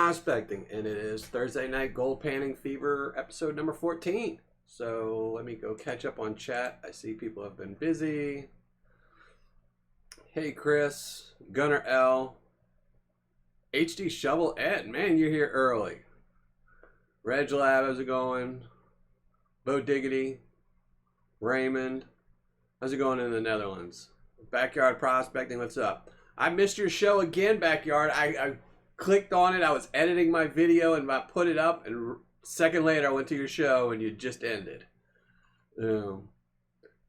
Prospecting, and it is Thursday Night Gold Panning Fever episode number 14. So let me go catch up on chat. I see people have been busy. Hey Chris, Gunnar L, HD Shovel Ed, man, you're here early. Reg Lab, how's it going? Bo Diggity, Raymond, how's it going in the Netherlands? Backyard Prospecting, what's up? I missed your show again, Backyard. I clicked on it. I was editing my video and I put it up, and a second later I went to your show and you just ended.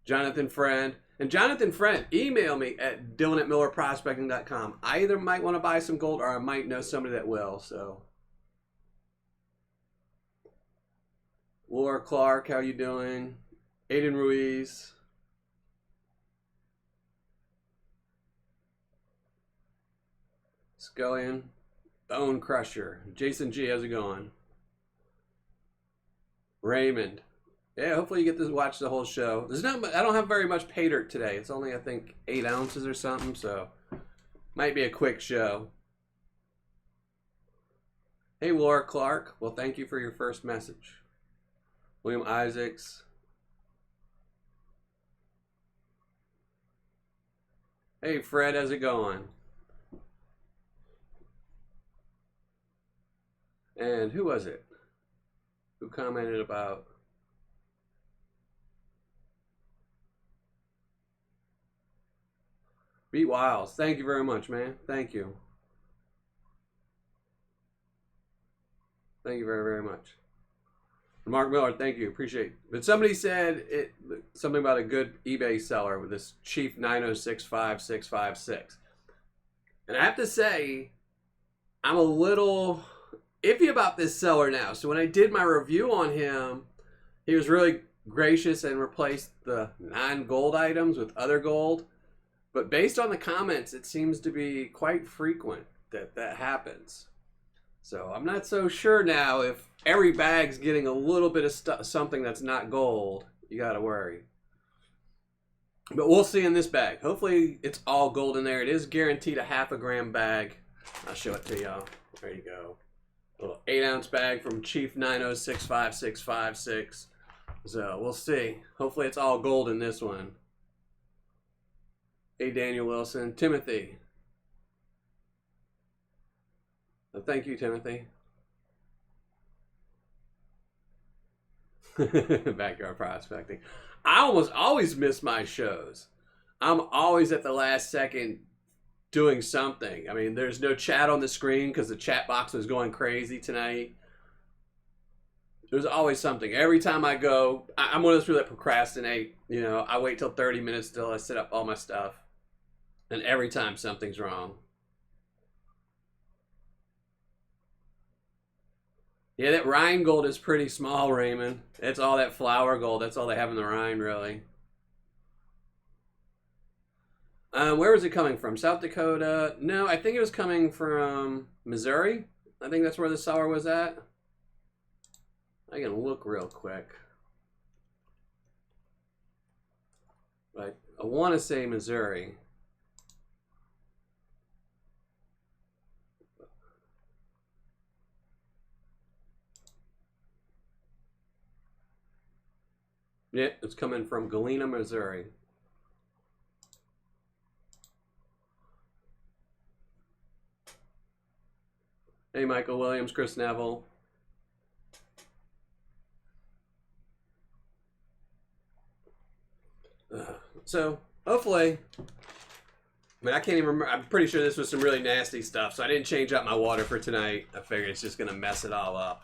Jonathan Friend. And Jonathan Friend, email me at dylan@millerprospecting.com. I either might want to buy some gold or I might know somebody that will. So, Laura Clark, how you doing? Aiden Ruiz. Scullion. Bone Crusher. Jason G, how's it going? Raymond. Yeah, hopefully you get to watch the whole show. There's not, I don't have very much Paydirt today. It's only, I think, 8 ounces or something, so might be a quick show. Hey, Laura Clark. Well, thank you for your first message. William Isaacs. Hey, Fred, how's it going? And who was it who commented about Beat Wiles? Thank you very much, man. Thank you. Thank you very, very much. Mark Miller, thank you. Appreciate it. But somebody said something about a good eBay seller with this Chief9065656. And I have to say, I'm a little iffy about this seller now. So when I did my review on him, he was really gracious and replaced the non-gold items with other gold. But based on the comments, it seems to be quite frequent that that happens. So I'm not so sure now if every bag's getting a little bit of something that's not gold. You got to worry. But we'll see in this bag. Hopefully it's all gold in there. It is guaranteed a 0.5 gram bag. I'll show it to y'all. There you go. A little 8-ounce bag from Chief9065656. So we'll see. Hopefully it's all gold in this one. Hey, Daniel Wilson. Timothy. Well, thank you, Timothy. Backyard Prospecting. I almost always miss my shows. I'm always at the last second doing something. I mean, there's no chat on the screen because the chat box was going crazy tonight. There's always something. Every time I go, I'm one of those people that procrastinate. You know, I wait till 30 minutes till I set up all my stuff. And every time something's wrong. Yeah, that Rhine gold is pretty small, Raymond. It's all that flower gold. That's all they have in the Rhine, really. Where was it coming from? South Dakota? No, I think it was coming from Missouri. I think that's where the seller was at. I can look real quick. But I want to say Missouri. Yeah, it's coming from Galena, Missouri. Hey, Michael Williams, Chris Neville. So, hopefully, I mean, I can't even remember. I'm pretty sure this was some really nasty stuff, so I didn't change up my water for tonight. I figured it's just going to mess it all up.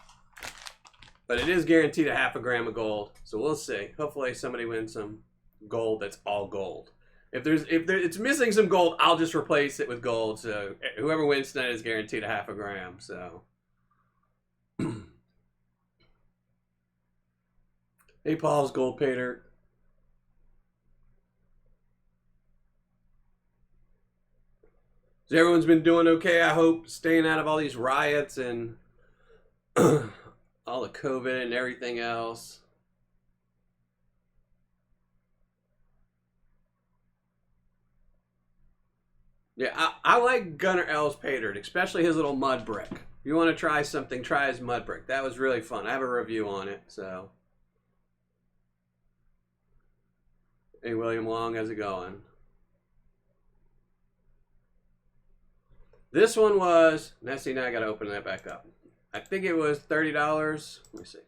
But it is guaranteed a 0.5 gram of gold, so we'll see. Hopefully somebody wins some gold that's all gold. If it's missing some gold, I'll just replace it with gold. So whoever wins tonight is guaranteed a 0.5 gram. So, hey, Paul's gold Paydirt. So everyone's been doing okay, I hope, staying out of all these riots and all the COVID and everything else. Yeah, I like Gunnar L's Paydirt, especially his little mud brick. you want to try something, try his mud brick. That was really fun. I have a review on it. So, hey, William Long, how's it going? This one was, now see, now I got to open that back up. I think it was $30. Let me see.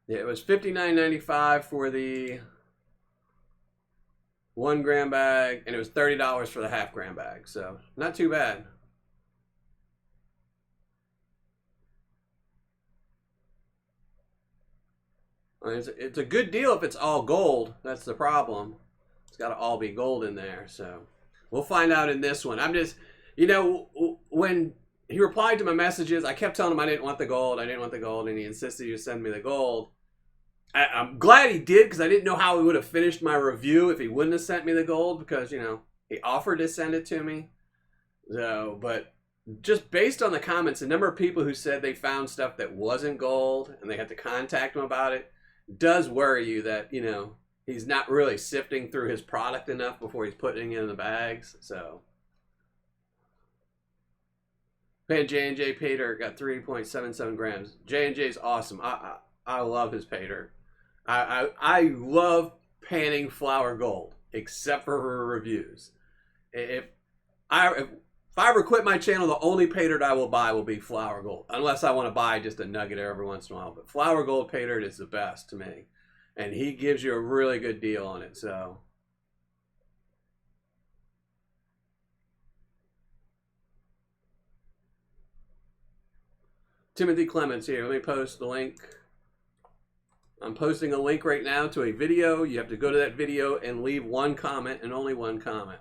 Yeah, it was $59.95 for the 1 gram bag, and it was $30 for the half gram bag. So not too bad. It's a good deal if it's all gold. That's the problem. It's got to all be gold in there. So we'll find out in this one. I'm just, you know, when he replied to my messages, I kept telling him I didn't want the gold. I didn't want the gold, and he insisted he would send me the gold. I'm glad he did, because I didn't know how he would have finished my review if he wouldn't have sent me the gold, because, you know, he offered to send it to me. So, but just based on the comments, the number of people who said they found stuff that wasn't gold and they had to contact him about it does worry you that, you know, he's not really sifting through his product enough before he's putting it in the bags. So, man, J&J Paydirt got 3.77 grams. J&J's awesome. I love his Paydirt. I love panning flour gold, except for her reviews. If I ever quit my channel, the only Paydirt I will buy will be flour gold, unless I want to buy just a nugget every once in a while. But flour gold Paydirt is the best to me, and he gives you a really good deal on it. So, Timothy Clements here. Let me post the link. I'm posting a link right now to a video. You have to go to that video and leave one comment, and only one comment.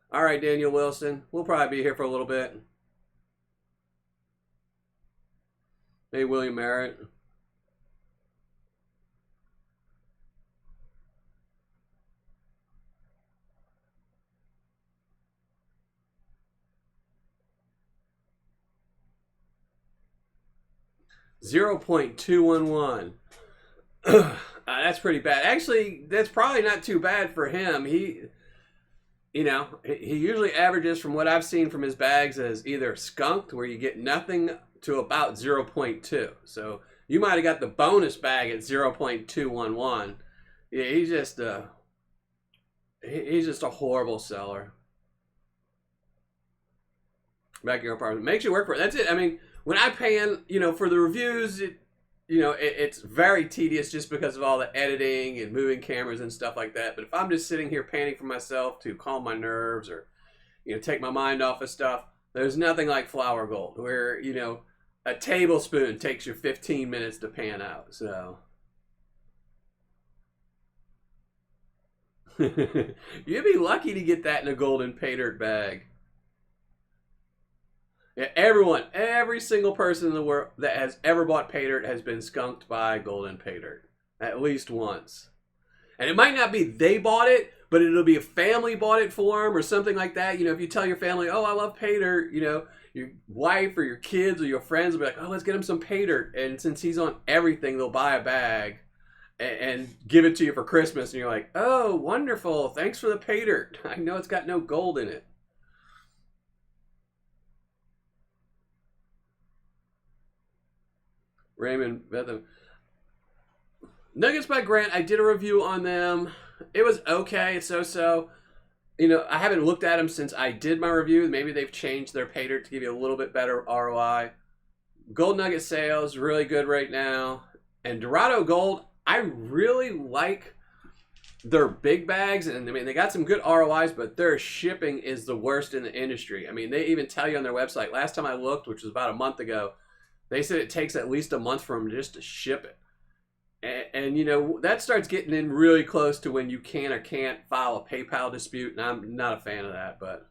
All right, Daniel Wilson. We'll probably be here for a little bit. Hey, William Merritt. .211. That's pretty bad. Actually, that's probably not too bad for him. He usually averages, from what I've seen from his bags, as either skunked, where you get nothing, to about 0.2. So you might have got the bonus bag at 0.211. Yeah, he's just a horrible seller. Backyard apartment makes you work for it. That's it. I mean, when I pan, for the reviews, it's very tedious just because of all the editing and moving cameras and stuff like that. But if I'm just sitting here panning for myself to calm my nerves or, take my mind off of stuff, there's nothing like flour gold, where, a tablespoon takes you 15 minutes to pan out. So you'd be lucky to get that in a golden Paydirt bag. Yeah, every single person in the world that has ever bought Paydirt has been skunked by golden Paydirt at least once. And it might not be they bought it, but it'll be a family bought it for them or something like that. If you tell your family, oh, I love Paydirt, your wife or your kids or your friends will be like, oh, let's get him some Paydirt. And since he's on everything, they'll buy a bag and give it to you for Christmas. And you're like, oh, wonderful. Thanks for the Paydirt. I know it's got no gold in it. Raymond Betham. Nuggets by Grant, I did a review on them. It was okay. It's so-so. I haven't looked at them since I did my review. Maybe they've changed their Paydirt to give you a little bit better ROI. Gold Nugget sales, really good right now. And Dorado Gold, I really like their big bags. And they got some good ROIs, but their shipping is the worst in the industry. They even tell you on their website, last time I looked, which was about a month ago, they said it takes at least a month for them just to ship it. And that starts getting in really close to when you can or can't file a PayPal dispute, and I'm not a fan of that. But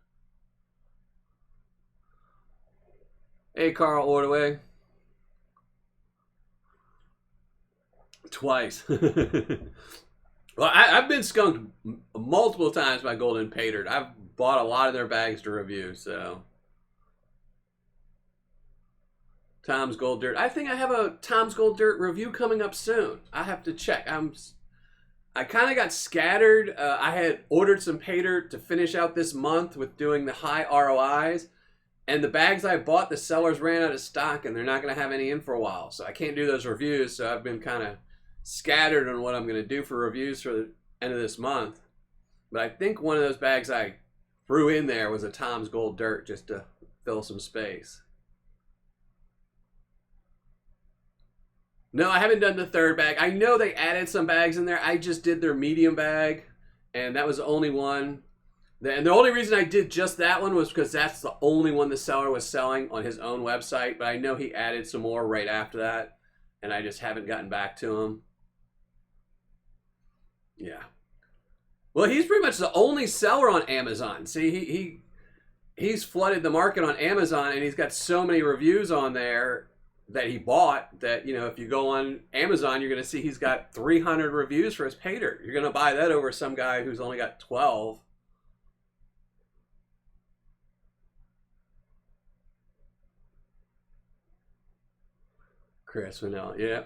hey, Carl Ordway. Twice. Well, I've been skunked multiple times by Golden Paydirt. I've bought a lot of their bags to review, so... Tom's Gold Dirt. I think I have a Tom's Gold Dirt review coming up soon. I have to check. I kind of got scattered. I had ordered some Paydirt to finish out this month with doing the high ROIs. And the bags I bought, the sellers ran out of stock and they're not going to have any in for a while. So I can't do those reviews. So I've been kind of scattered on what I'm going to do for reviews for the end of this month. But I think one of those bags I threw in there was a Tom's Gold Dirt just to fill some space. No, I haven't done the third bag. I know they added some bags in there. I just did their medium bag, and that was the only one. And the only reason I did just that one was because that's the only one the seller was selling on his own website. But I know he added some more right after that, and I just haven't gotten back to him. Yeah. Well, he's pretty much the only seller on Amazon. See, he's flooded the market on Amazon, and he's got so many reviews on there that he bought that, you know, if you go on Amazon, you're going to see he's got 300 reviews for his Paydirt. You're going to buy that over some guy who's only got 12. Chris Winnell, yeah.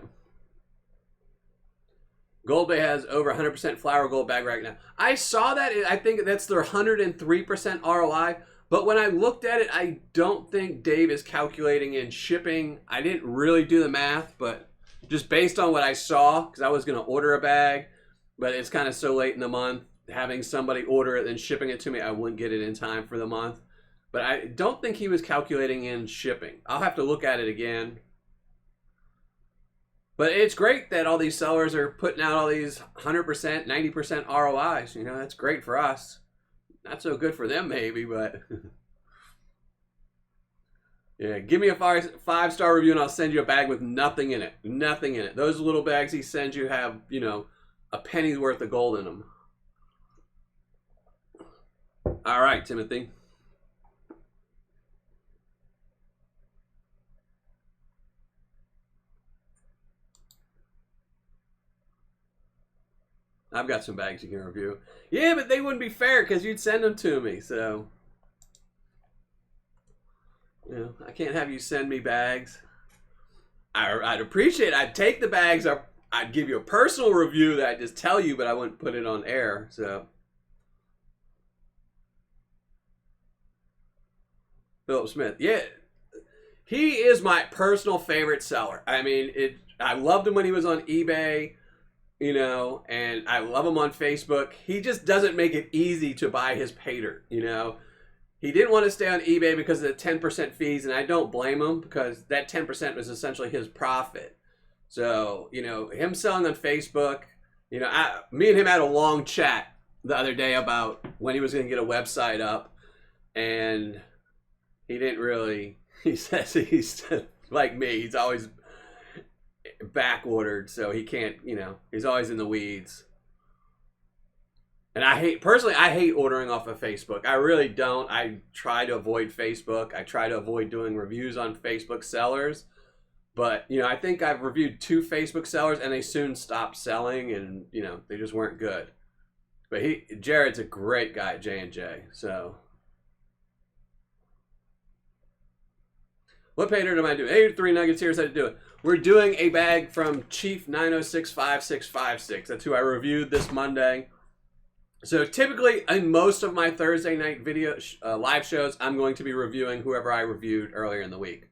Gold Bay has over 100% flour gold bag right now. I saw that. I think that's their 103% ROI. But when I looked at it, I don't think Dave is calculating in shipping. I didn't really do the math, but just based on what I saw, because I was going to order a bag, but it's kind of so late in the month, having somebody order it and shipping it to me, I wouldn't get it in time for the month. But I don't think he was calculating in shipping. I'll have to look at it again. But it's great that all these sellers are putting out all these 100%, 90% ROIs. You know, that's great for us. Not so good for them, maybe, but yeah, give me a five-star review and I'll send you a bag with nothing in it. Nothing in it. Those little bags he sends you have, you know, a penny's worth of gold in them. All right, Timothy. I've got some bags you can review. Yeah, but they wouldn't be fair because you'd send them to me. So, you know, I can't have you send me bags. I'd appreciate it. I'd take the bags. I'd give you a personal review that I'd just tell you, but I wouldn't put it on air. So, Philip Smith. Yeah, he is my personal favorite seller. I mean, I loved him when he was on eBay. You know, and I love him on Facebook. He just doesn't make it easy to buy his Paydirt, you know. He didn't want to stay on eBay because of the 10% fees, and I don't blame him because that 10% was essentially his profit. So, you know, him selling on Facebook, you know, me and him had a long chat the other day about when he was going to get a website up, and he didn't really, he says he's like me, he's always back ordered, so he can't, you know, he's always in the weeds. And I hate ordering off of Facebook. I really don't. I try to avoid Facebook. I try to avoid doing reviews on Facebook sellers. But, you know, I think I've reviewed 2 Facebook sellers and they soon stopped selling and, you know, they just weren't good. But Jared's a great guy at J&J, so. What Paydirt am I doing? 83 nuggets, here's how to do it. We're doing a bag from Chief9065656. That's who I reviewed this Monday. So typically, in most of my Thursday night video live shows, I'm going to be reviewing whoever I reviewed earlier in the week.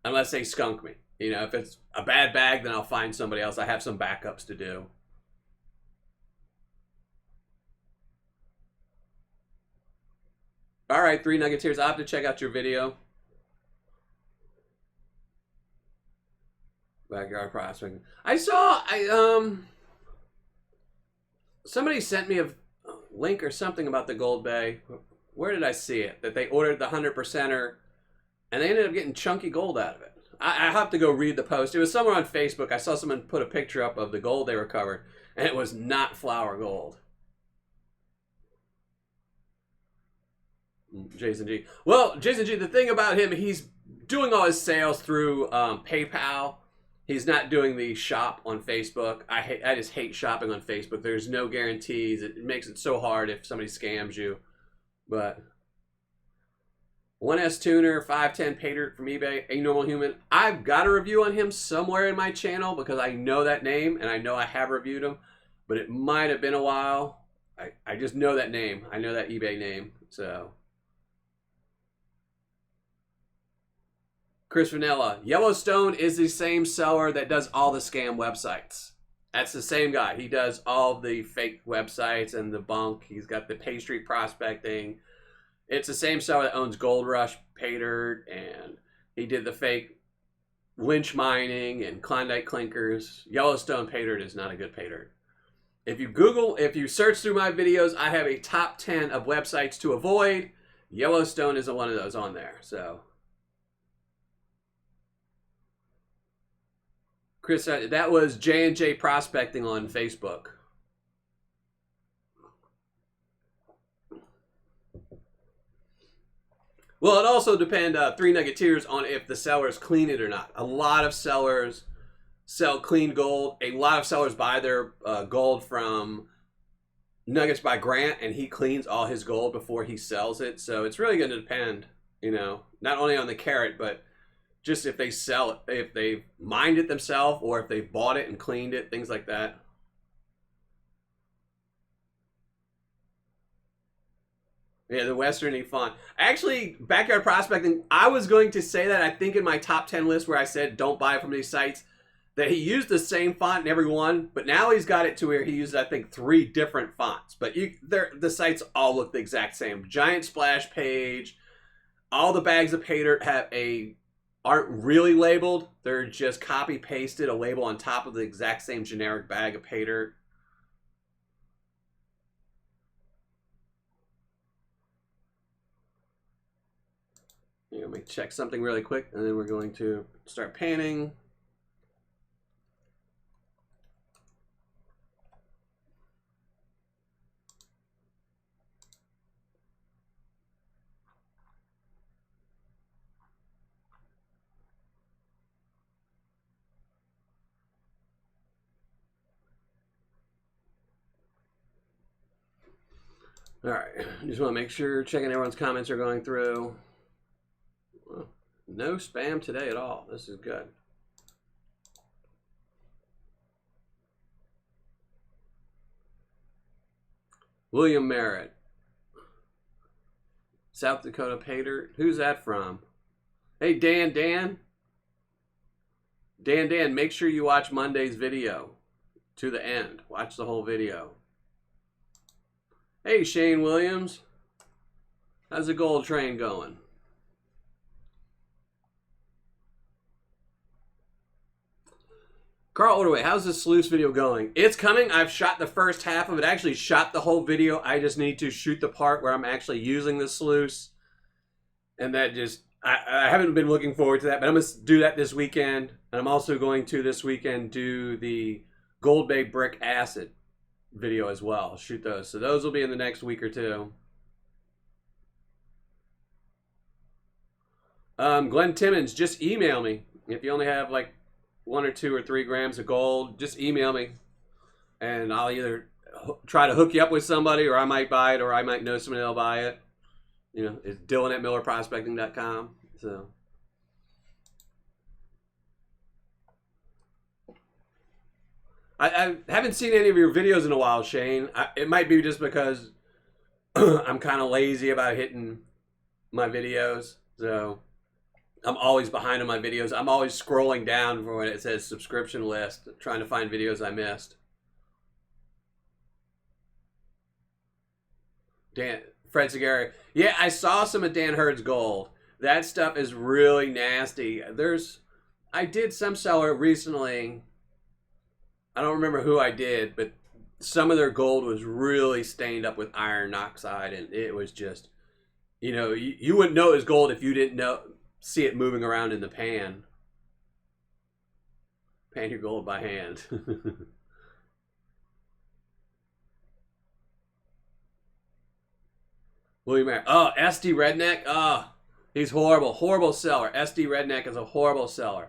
Unless they skunk me. You know, if it's a bad bag, then I'll find somebody else. I have some backups to do. All right, 3 nuggets here. I'll have to check out your video. Backyard prospecting. I saw, somebody sent me a link or something about the Gold Bay. Where did I see it? That they ordered the 100%er and they ended up getting chunky gold out of it. I have to go read the post. It was somewhere on Facebook. I saw someone put a picture up of the gold they recovered and it was not flour gold. Jason G. Well, Jason G, the thing about him, he's doing all his sales through PayPal. He's not doing the shop on Facebook. I just hate shopping on Facebook. There's no guarantees. It makes it so hard if somebody scams you. But 1S Tuner, 510 Paydirt from eBay, A Normal Human. I've got a review on him somewhere in my channel because I know that name and I know I have reviewed him. but it might have been a while. I just know that name. I know that eBay name. So Chris Vanilla, Yellowstone is the same seller that does all the scam websites. That's the same guy. He does all the fake websites and the bunk. He's got the Pay Street Prospecting. It's the same seller that owns Gold Rush, Paydirt, and he did the fake lynch mining and Klondike clinkers. Yellowstone Paydirt is not a good Paydirt. If you search through my videos, I have a top 10 of websites to avoid. Yellowstone isn't one of those on there. So, Chris, that was J&J Prospecting on Facebook. Well, it also depends, 3 Nuggeteers, on if the sellers clean it or not. A lot of sellers sell clean gold. A lot of sellers buy their gold from Nuggets by Grant, and he cleans all his gold before he sells it. So it's really going to depend, not only on the carat, but just if they sell it, if they mined it themselves, or if they bought it and cleaned it, things like that. Yeah, the Western font. Actually, Backyard Prospecting, I was going to say that, I think in my top 10 list where I said don't buy from these sites, that he used the same font in every one, but now he's got it to where he uses, I think, 3 different fonts. But the sites all look the exact same. Giant splash page. All the bags of Paydirt aren't really labeled. They're just copy-pasted a label on top of the exact same generic bag of Paydirt. Let me check something really quick, and then we're going to start panning. All right, just want to make sure, checking everyone's comments are going through. Well, no spam today at all. This is good. William Merritt. South Dakota Paydirt. Who's that from? Hey, Dan, make sure you watch Monday's video to the end. Watch the whole video. Hey, Shane Williams. How's the gold train going? Carl Orderway, how's the sluice video going? It's coming. I've shot the first half of it. Actually shot the whole video. I just need to shoot the part where I'm actually using the sluice. And that just, I haven't been looking forward to that, but I'm going to do that this weekend. And I'm also going to this weekend do the Gold Bay Brick Acid video as well. Shoot those. So those will be in the next week or two. Glenn Timmons, just email me. If you only have like 1 or 2 or 3 grams of gold, just email me. And I'll either try to hook you up with somebody, or I might buy it, or I might know somebody that'll buy it. It's Dylan at MillerProspecting.com. So I haven't seen any of your videos in a while, Shane. It might be just because I'm kind of lazy about hitting my videos. So I'm always behind on my videos. I'm always scrolling down for when it says subscription list, trying to find videos I missed. Fred Segari. Yeah, I saw some of Dan Hurd's gold. That stuff is really nasty. I did some seller recently. I don't remember who I did, but some of their gold was really stained up with iron oxide, and it was just, you wouldn't know it was gold if you didn't see it moving around in the pan. Pan your gold by hand. William Mayer. Oh, SD Redneck. Oh, he's horrible. Horrible seller. SD Redneck is a horrible seller.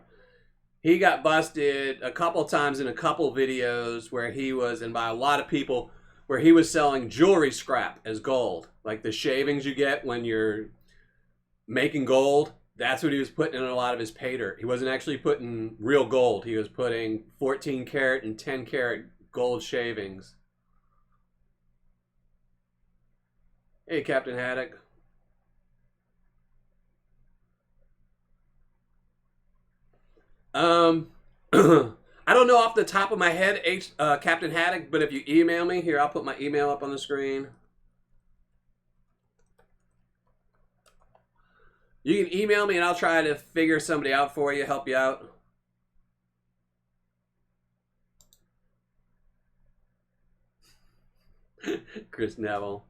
He got busted a couple times in a couple videos where he was, and by a lot of people, where he was selling jewelry scrap as gold. Like the shavings you get when you're making gold. That's what he was putting in a lot of his Paydirt. He wasn't actually putting real gold. He was putting 14 karat and 10 karat gold shavings. Hey, Captain Haddock. I don't know off the top of my head, Captain Haddock, but if you email me, here, I'll put my email up on the screen. You can email me and I'll try to figure somebody out for you, help you out. Chris Neville.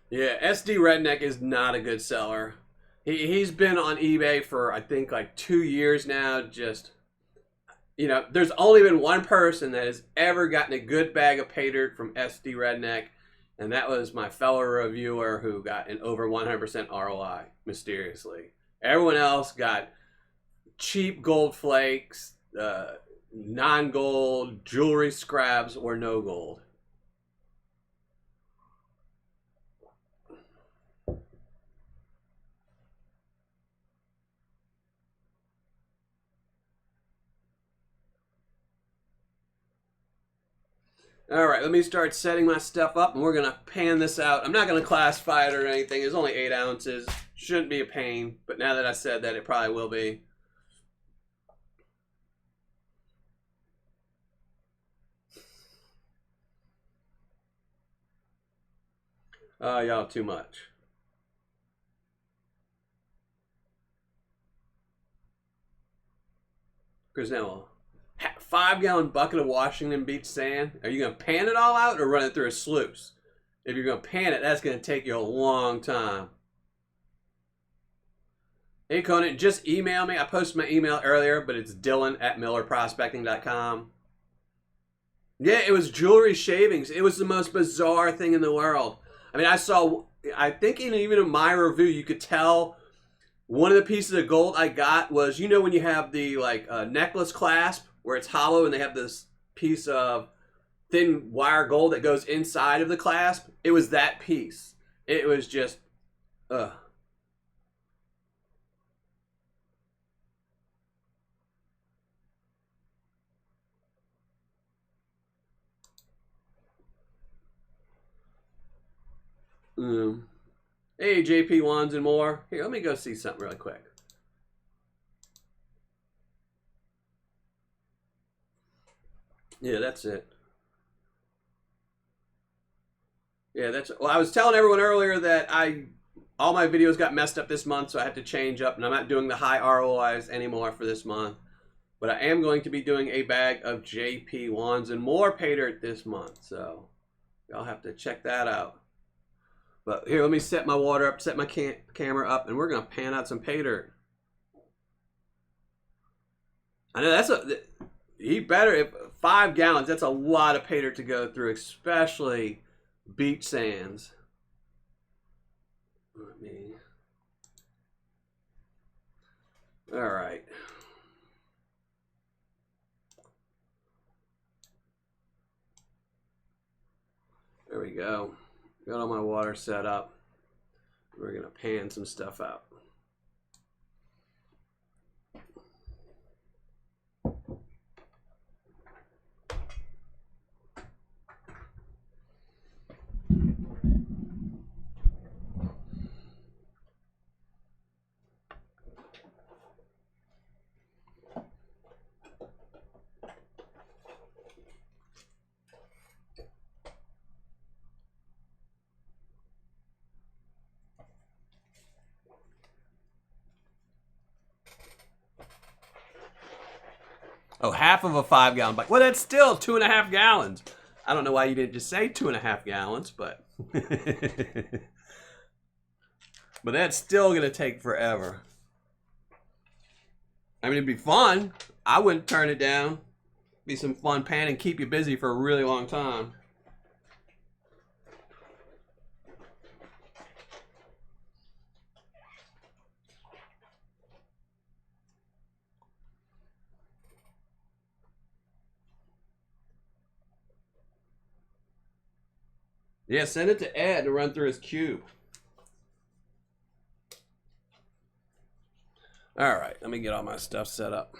Yeah, SD Redneck is not a good seller. He's been on eBay for, I think, like 2 years now. Just, you know, there's only been one person that has ever gotten a good bag of Paydirt from SD Redneck, and that was my fellow reviewer who got an over 100% ROI, mysteriously. Everyone else got cheap gold flakes, non-gold, jewelry scraps, or no gold. All right, let me start setting my stuff up, and we're going to pan this out. I'm not going to classify it or anything. It's only 8 ounces. Shouldn't be a pain, but now that I said that, it probably will be. Oh, y'all, too much. Chris Neville. 5-gallon bucket of Washington Beach sand. Are you going to pan it all out or run it through a sluice? If you're going to pan it, that's going to take you a long time. Hey, Conan, just email me. I posted my email earlier, but it's dylan@millerprospecting.com. Yeah, it was jewelry shavings. It was the most bizarre thing in the world. I mean, I think even in my review, you could tell one of the pieces of gold I got was, you know, when you have the necklace clasp where it's hollow and they have this piece of thin wire gold that goes inside of the clasp. It was that piece. It was just, ugh. Hey, JP Wands and more. Here, let me go see something really quick. Yeah, that's it. Yeah, that's well. I was telling everyone earlier that all my videos got messed up this month, so I had to change up, and I'm not doing the high ROIs anymore for this month. But I am going to be doing a bag of JP Wands and more Paydirt this month, so y'all have to check that out. But here, let me set my water up, set my camera up, and we're gonna pan out some Paydirt. I know that's if 5 gallons. That's a lot of Paydirt to go through, especially beach sands. All right. There we go. Got all my water set up. We're gonna pan some stuff out. Oh, half of a 5-gallon bucket. Well, that's still 2.5 gallons. I don't know why you didn't just say 2.5 gallons, but But that's still going to take forever. I mean, it'd be fun. I wouldn't turn it down. Be some fun panning, keep you busy for a really long time. Yeah, send it to Ed to run through his cube. All right, let me get all my stuff set up.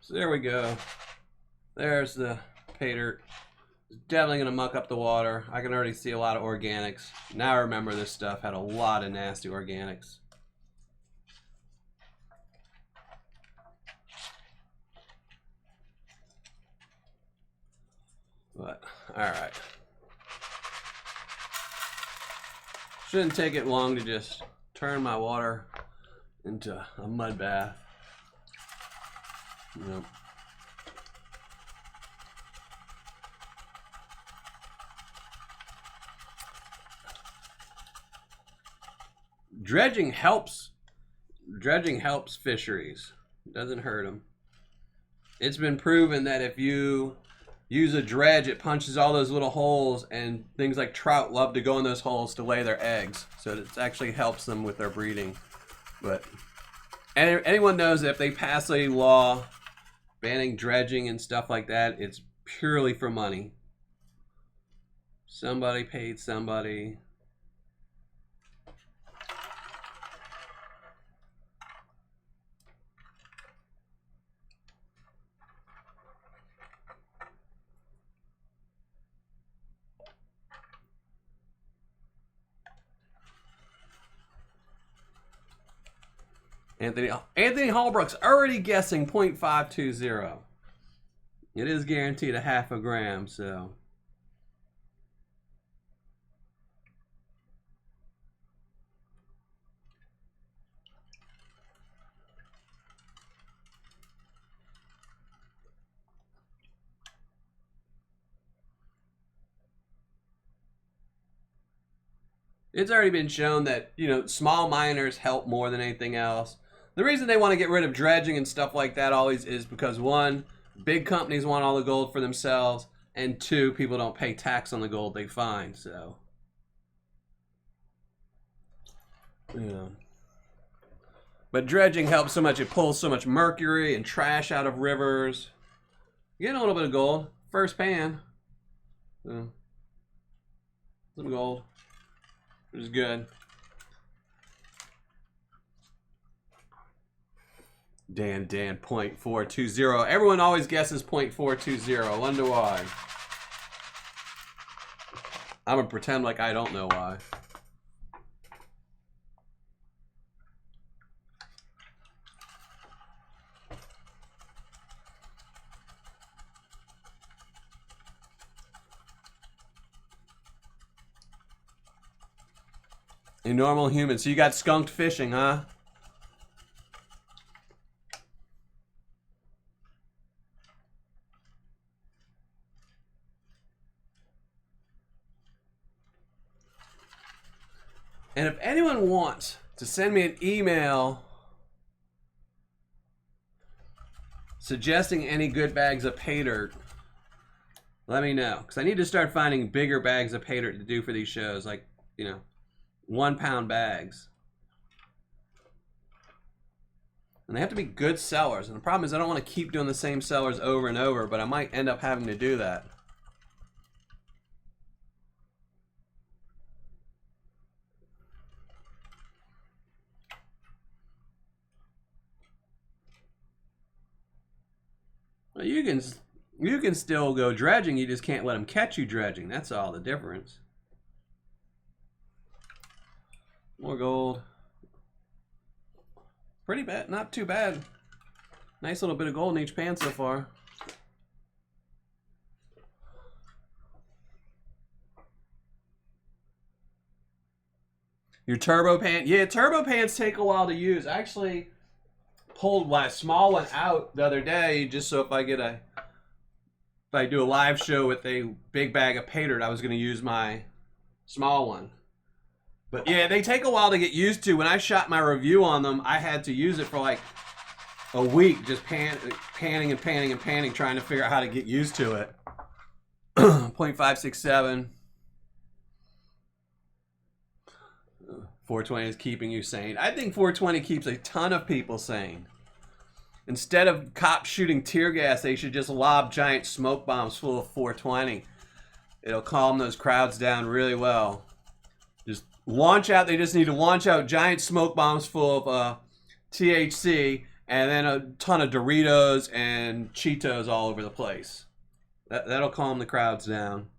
So there we go. There's the Paydirt. It's definitely going to muck up the water. I can already see a lot of organics. Now I remember this stuff had a lot of nasty organics. But, alright. Shouldn't take it long to just turn my water into a mud bath. Yep. Dredging helps. Dredging helps fisheries. It doesn't hurt them. It's been proven that if you use a dredge, it punches all those little holes, and things like trout love to go in those holes to lay their eggs. So it actually helps them with their breeding. But anyone knows that if they pass a law banning dredging and stuff like that, it's purely for money. Somebody paid somebody. Anthony Holbrook's already guessing 0.520. It is guaranteed a half a gram, so. It's already been shown that, you know, small miners help more than anything else. The reason they want to get rid of dredging and stuff like that always is because, one, big companies want all the gold for themselves, and two, people don't pay tax on the gold they find, so. Yeah. But dredging helps so much, it pulls so much mercury and trash out of rivers. You get a little bit of gold. First pan. So, some gold. Which is good. Dan, 0.420. Everyone always guesses 0.420. I wonder why. I'm gonna pretend like I don't know why. A normal human. So you got skunked fishing, huh? And if anyone wants to send me an email suggesting any good bags of Paydirt, let me know. Because I need to start finding bigger bags of Paydirt to do for these shows. Like, you know, 1 pound bags. And they have to be good sellers. And the problem is I don't want to keep doing the same sellers over and over, but I might end up having to do that. Well, you can still go dredging, you just can't let them catch you dredging. That's all the difference. More gold. Pretty bad, not too bad. Nice little bit of gold in each pan so far. Your turbo pan. Yeah, turbo pans take a while to use. I actually pulled my small one out the other day just so if I do a live show with a big bag of Paydirt, I was going to use my small one. But yeah, they take a while to get used to. When I shot my review on them, I had to use it for like a week, just panning and panning and panning, trying to figure out how to get used to it. 0.567. 420 is keeping you sane. I think 420 keeps a ton of people sane. Instead of cops shooting tear gas, they should just lob giant smoke bombs full of 420. It'll calm those crowds down really well. Just launch out. They just need to launch out giant smoke bombs full of THC and then a ton of Doritos and Cheetos all over the place. That'll calm the crowds down.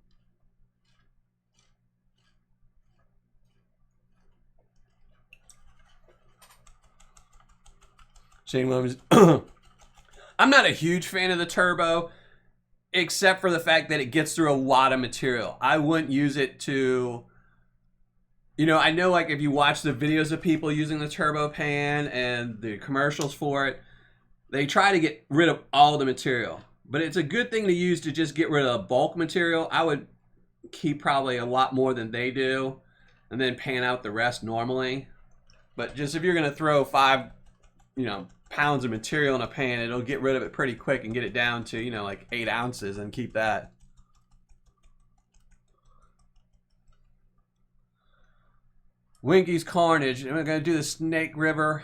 Shane Williams. I'm not a huge fan of the turbo, except for the fact that it gets through a lot of material. I wouldn't use it to, I know like if you watch the videos of people using the turbo pan and the commercials for it, they try to get rid of all the material. But it's a good thing to use to just get rid of the bulk material. I would keep probably a lot more than they do and then pan out the rest normally. But just if you're going to throw 5, pounds of material in a pan, it'll get rid of it pretty quick and get it down to, like 8 ounces and keep that. Winky's Carnage. Am I going to do the Snake River?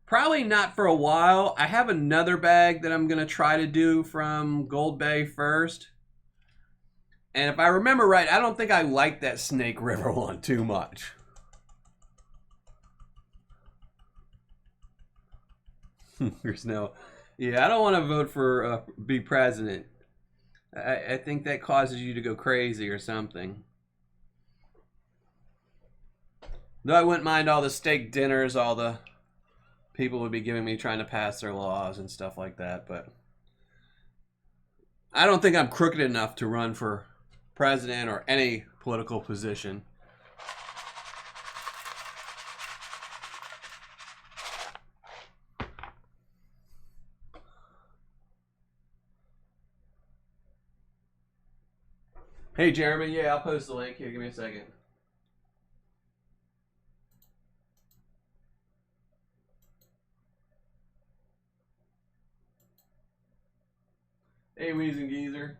Probably not for a while. I have another bag that I'm going to try to do from Gold Bay first. And if I remember right, I don't think I like that Snake River one too much. There's no... Yeah, I don't want to vote for be president. I think that causes you to go crazy or something. Though I wouldn't mind all the steak dinners, all the people would be giving me trying to pass their laws and stuff like that, but I don't think I'm crooked enough to run for president or any political position. Hey Jeremy, yeah, I'll post the link here. Give me a second. Hey, Weezing Geezer.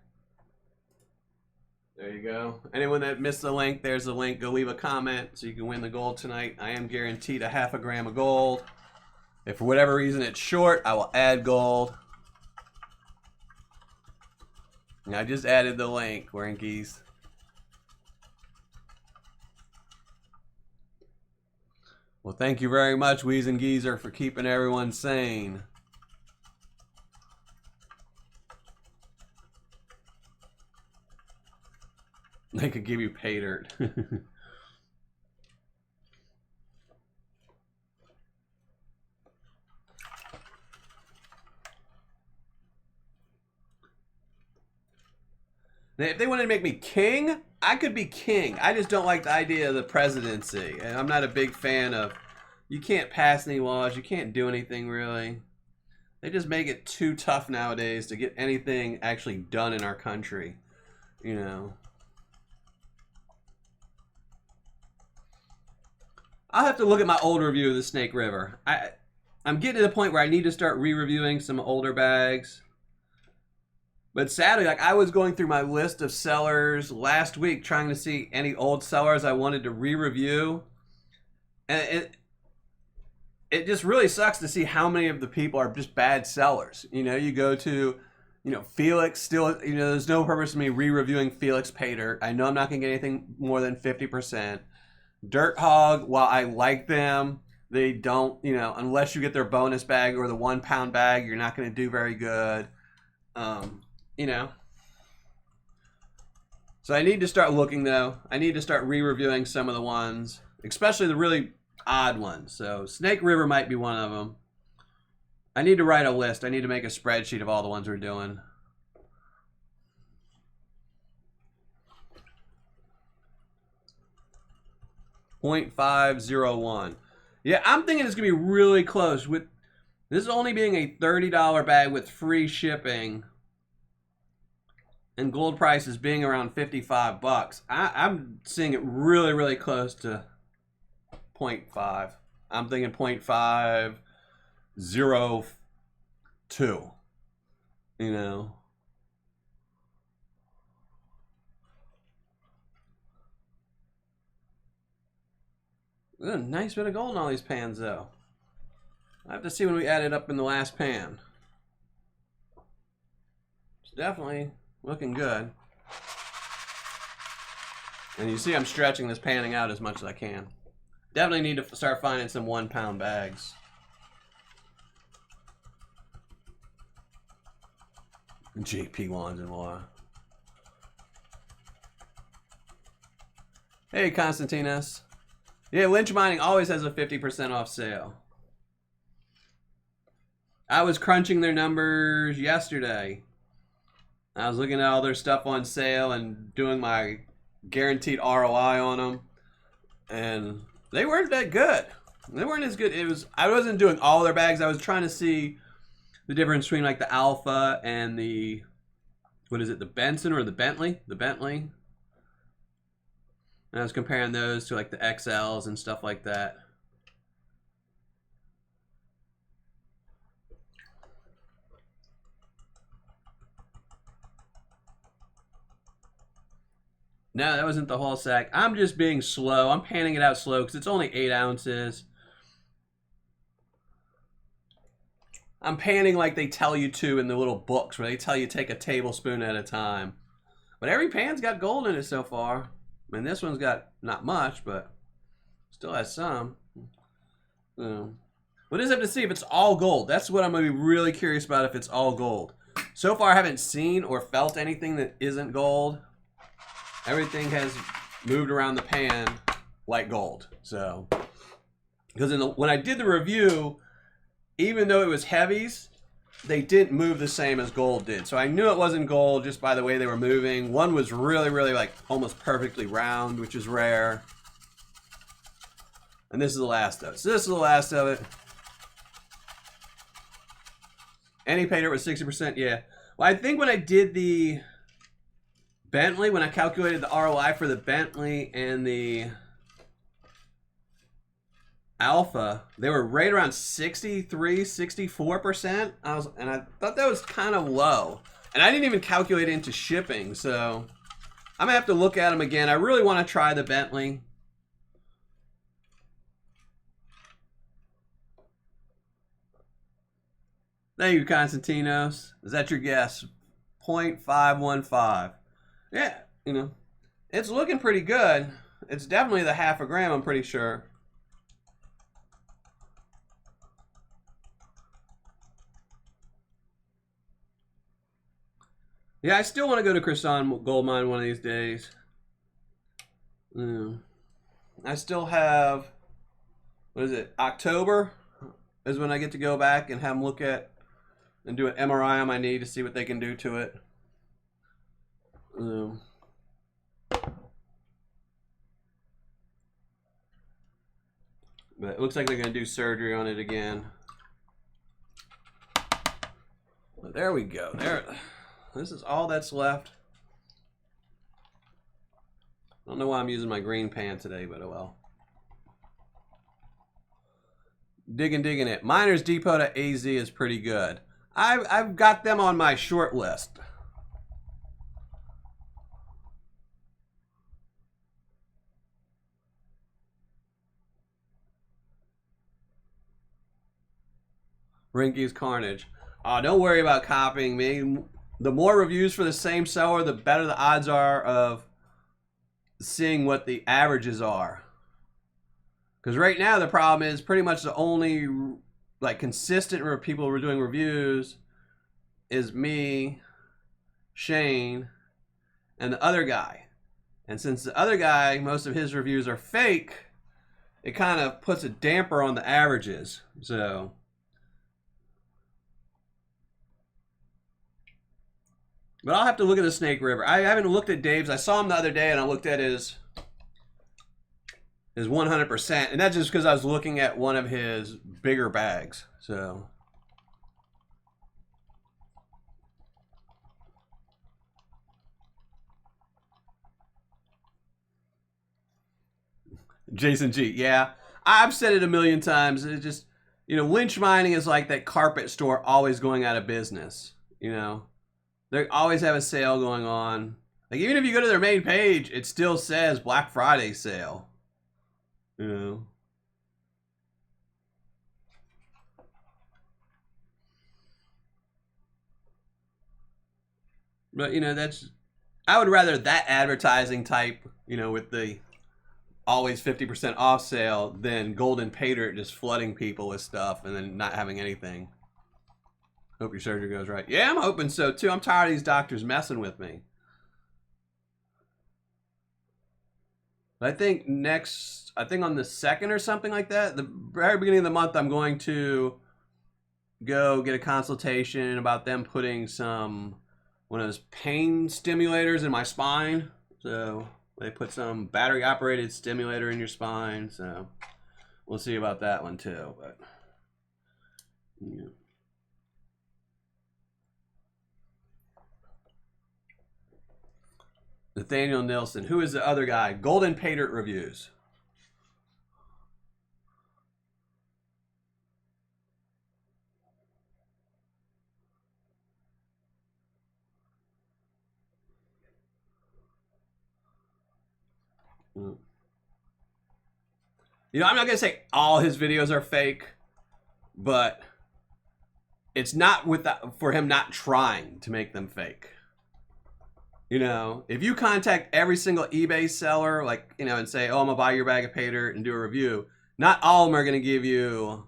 There you go. Anyone that missed the link, there's the link. Go leave a comment so you can win the gold tonight. I am guaranteed a half a gram of gold. If for whatever reason it's short, I will add gold. And I just added the link, Winkies. Well, thank you very much, Weezing Geezer, for keeping everyone sane. They could give you Paydirt. If they wanted to make me king, I could be king. I just don't like the idea of the presidency. And I'm not a big fan of, you can't pass any laws, you can't do anything really. They just make it too tough nowadays to get anything actually done in our country. I'll have to look at my old review of the Snake River. I'm getting to the point where I need to start re-reviewing some older bags. But sadly, like I was going through my list of sellers last week trying to see any old sellers I wanted to re-review. And it just really sucks to see how many of the people are just bad sellers. You go to, Felix still, there's no purpose in me re-reviewing Felix Paydirt. I know I'm not going to get anything more than 50%. Dirt Hog, while I like them, they don't, unless you get their bonus bag or the 1 pound bag, you're not going to do very good. So I need to start looking though. I need to start re-reviewing some of the ones, especially the really odd ones. So Snake River might be one of them. I need to write a list. I need to make a spreadsheet of all the ones we're doing. 0.501. Yeah, I'm thinking it's going to be really close. With this only being a $30 bag with free shipping and gold prices being around 55 bucks, I'm seeing it really, really close to 0.5. I'm thinking 0.502. You know. A nice bit of gold in all these pans, though. I have to see when we add it up in the last pan. It's definitely looking good. And you see I'm stretching this panning out as much as I can. Definitely need to start finding some 1 pound bags. JP wands and more. Hey, Constantinos. Yeah, Lynch Mining always has a 50% off sale. I was crunching their numbers yesterday. I was looking at all their stuff on sale and doing my guaranteed ROI on them. And they weren't that good. They weren't as good. I wasn't doing all their bags. I was trying to see the difference between like the Alpha and the, what is it, the Benson or the Bentley? The Bentley. And I was comparing those to like the XLs and stuff like that. No, that wasn't the whole sack. I'm just being slow. I'm panning it out slow because it's only 8 ounces. I'm panning like they tell you to in the little books where they tell you take a tablespoon at a time. But every pan's got gold in it so far. I mean, this one's got not much, but still has some. So, we'll just have to see if it's all gold. That's what I'm going to be really curious about, if it's all gold. So far, I haven't seen or felt anything that isn't gold. Everything has moved around the pan like gold. So, because when I did the review, even though it was heavies, they didn't move the same as gold did. So I knew it wasn't gold just by the way they were moving. One was really, really like almost perfectly round, which is rare. And this is the last of it. So this is the last of it. Any Paydirt with 60%? Yeah. Well, I think when I did the Bentley, when I calculated the ROI for the Bentley and the Alpha, they were right around 63, 64%. And I thought that was kind of low. And I didn't even calculate into shipping, so I'm gonna have to look at them again. I really want to try the Bentley. Thank you, Constantinos. Is that your guess? 0.515. Yeah, you know, it's looking pretty good. It's definitely the half a gram, I'm pretty sure. Yeah, I still want to go to Croissant Gold Mine one of these days. I still have, what is it, October is when I get to go back and have them look at and do an MRI on my knee to see what they can do to it. But it looks like they're going to do surgery on it again. But there we go. This is all that's left. I don't know why I'm using my green pan today, but oh well. Digging it. Miners Depot to AZ is pretty good. I've got them on my short list. Rinky's Carnage. Oh, don't worry about copying me. The more reviews for the same seller, the better the odds are of seeing what the averages are. Because right now the problem is pretty much the only like consistent people who are doing reviews is me, Shane, and the other guy. And since the other guy, most of his reviews are fake, it kind of puts a damper on the averages. So, but I'll have to look at the Snake River. I haven't looked at Dave's. I saw him the other day and I looked at his is 100%, and that's just because I was looking at one of his bigger bags. So Jason G, yeah, I've said it a million times. It just, lynch mining is like that carpet store always going out of business. They always have a sale going on. Like, even if you go to their main page, it still says Black Friday sale. But that's, I would rather that advertising type, with the always 50% off sale than Golden Paydirt just flooding people with stuff and then not having anything. Hope your surgery goes right. Yeah, I'm hoping so too. I'm tired of these doctors messing with me. But I think on the 2nd or something like that, the very beginning of the month, I'm going to go get a consultation about them putting one of those pain stimulators in my spine. So they put some battery operated stimulator in your spine. So we'll see about that one too. But yeah. Nathaniel Nilsson. Who is the other guy? Golden Paydirt Reviews. I'm not going to say all his videos are fake, but it's not for him not trying to make them fake. If you contact every single eBay seller, and say, oh, I'm going to buy your bag of Paydirt and do a review, not all of them are going to give you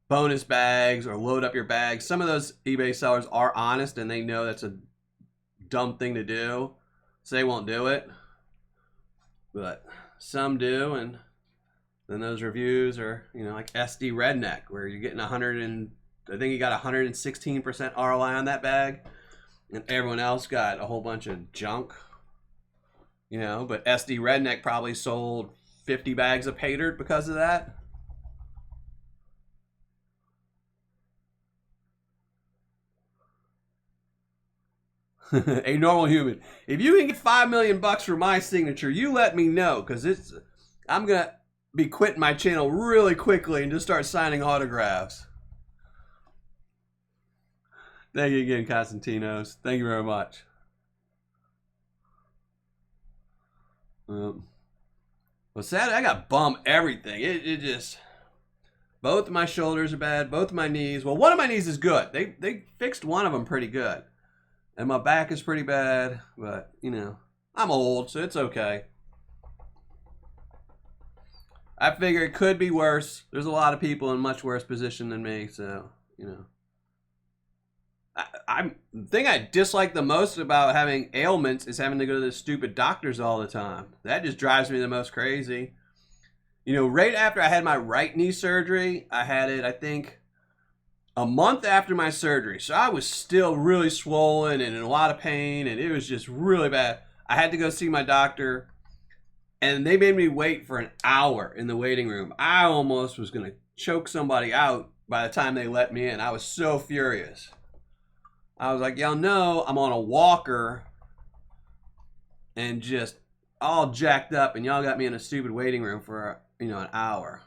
bonus bags or load up your bags. Some of those eBay sellers are honest and they know that's a dumb thing to do, so they won't do it. But some do, and then those reviews are, like SD Redneck, where you're getting I think he got 116% ROI on that bag. And everyone else got a whole bunch of junk, but SD Redneck probably sold 50 bags of Paydirt because of that. A normal human. If you can get $5 million for my signature, you let me know, because I'm going to be quitting my channel really quickly and just start signing autographs. Thank you again, Constantinos. Thank you very much. Well, Saturday I got bum everything. It just, both of my shoulders are bad, both of my knees. Well, one of my knees is good. They fixed one of them pretty good. And my back is pretty bad, but, I'm old, so it's okay. I figure it could be worse. There's a lot of people in much worse position than me, so, the thing I dislike the most about having ailments is having to go to the stupid doctors all the time. That just drives me the most crazy. Right after I had my right knee surgery, I had it, I think, a month after my surgery. So I was still really swollen and in a lot of pain, and it was just really bad. I had to go see my doctor, and they made me wait for an hour in the waiting room. I almost was going to choke somebody out by the time they let me in. I was so furious. I was like, y'all know I'm on a walker and just all jacked up, and y'all got me in a stupid waiting room for, an hour.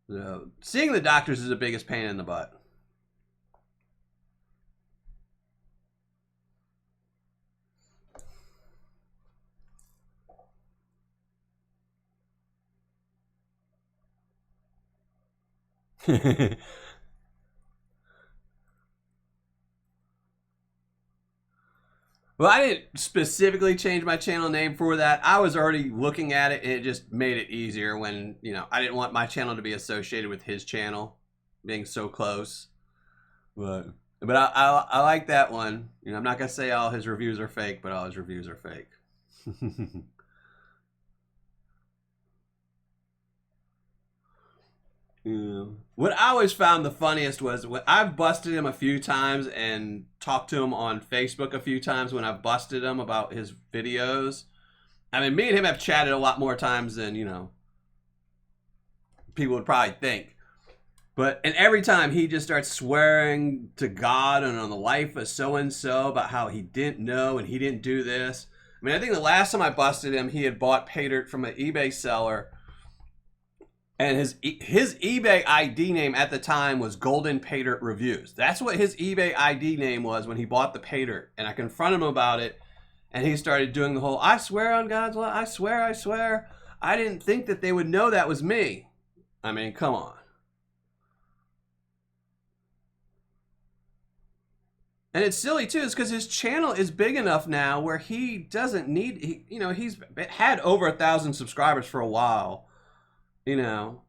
So seeing the doctors is the biggest pain in the butt. Well, I didn't specifically change my channel name for that. I was already looking at it, and it just made it easier when, I didn't want my channel to be associated with his channel being so close. But I like that one. I'm not going to say all his reviews are fake, but all his reviews are fake. Yeah. What I always found the funniest was when I've busted him a few times and talked to him on Facebook a few times when I've busted him about his videos. I mean, me and him have chatted a lot more times than, you know, people would probably think. But, and every time he just starts swearing to God and on the life of so-and-so about how he didn't know and he didn't do this. I mean, I think the last time I busted him, he had bought Paydirt from an eBay seller. And his eBay ID name at the time was Golden Paydirt Reviews. That's what his eBay ID name was when he bought the Paydirt. And I confronted him about it. And he started doing the whole, I swear on God's law, I swear. I didn't think that they would know that was me. I mean, come on. And it's silly too, is because his channel is big enough now where he doesn't need, you know, he's had over 1,000 subscribers for a while. You know,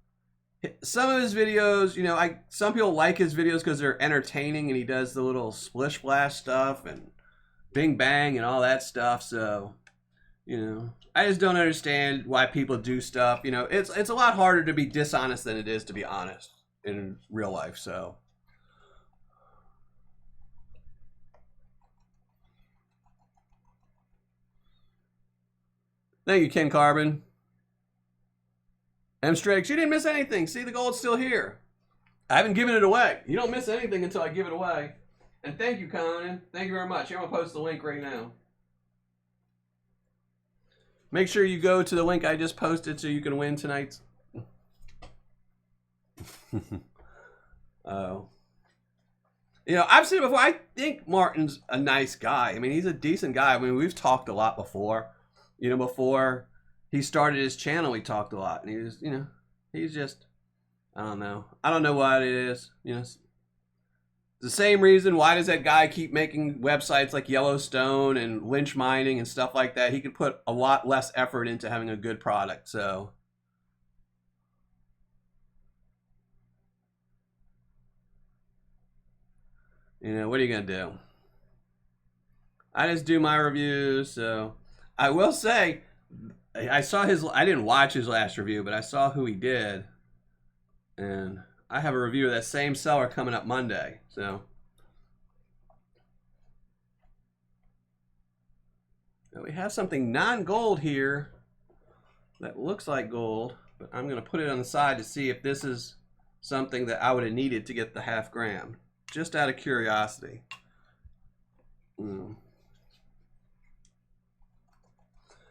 some of his videos, you know, some people like his videos because they're entertaining and he does the little splish splash stuff and bing bang and all that stuff. So, you know, I just don't understand why people do stuff. You know, it's a lot harder to be dishonest than it is to be honest in real life. So. Thank you, Ken Carbon. M Strix, you didn't miss anything. See, the gold's still here. I haven't given it away. You don't miss anything until I give it away. And thank you, Conan. Thank you very much. Here, I'm going to post the link right now. Make sure you go to the link I just posted so you can win tonight's. Oh. You know, I've said it before. I think Martin's a nice guy. I mean, he's a decent guy. I mean, we've talked a lot before. You know, before he started his channel, we talked a lot. And he was, you know, he's just, I don't know. I don't know what it is. You know, it's the same reason. Why does that guy keep making websites like Yellowstone and lynch mining and stuff like that? He could put a lot less effort into having a good product. So. You know, what are you going to do? I just do my reviews, so I will say I saw his, I didn't watch his last review, but I saw who he did. And I have a review of that same seller coming up Monday, so. Now we have something non-gold here that looks like gold, but I'm going to put it on the side to see if this is something that I would have needed to get the half gram. Just out of curiosity.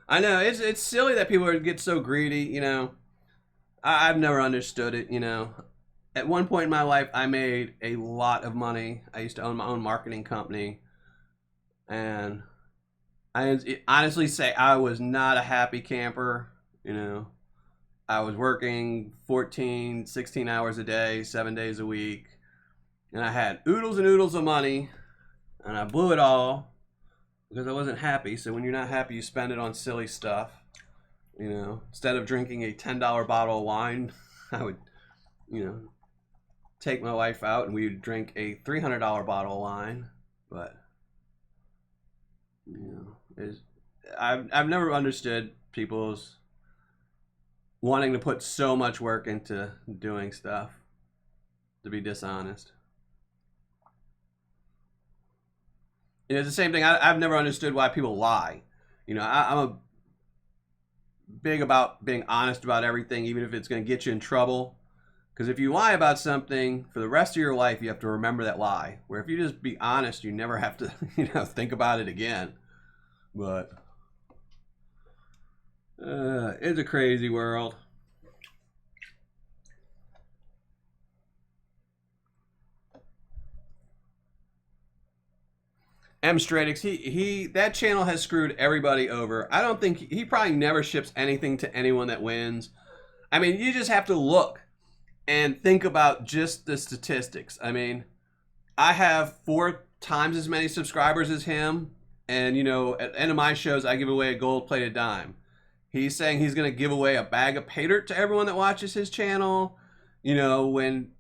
I know, it's silly that people get so greedy, you know. I've never understood it, you know. At one point in my life, I made a lot of money. I used to own my own marketing company. And I honestly say I was not a happy camper, you know. I was working 14, 16 hours a day, 7 days a week. And I had oodles and oodles of money, and I blew it all because I wasn't happy. So when you're not happy, you spend it on silly stuff. You know, instead of drinking a $10 bottle of wine, I would, you know, take my wife out and we would drink a $300 bottle of wine. But, you know, I've never understood people's wanting to put so much work into doing stuff to be dishonest. You know, it's the same thing. I've never understood why people lie. You know, I'm big about being honest about everything, even if it's going to get you in trouble. Because if you lie about something for the rest of your life, you have to remember that lie. Where if you just be honest, you never have to, you know, think about it again. But it's a crazy world. M Stratix, that channel has screwed everybody over. I don't think he probably never ships anything to anyone that wins. I mean, you just have to look and think about just the statistics. I mean, I have 4 times as many subscribers as him, and you know, at the end of my shows, I give away a gold-plated dime. He's saying he's going to give away a bag of Paydirt to everyone that watches his channel. You know, when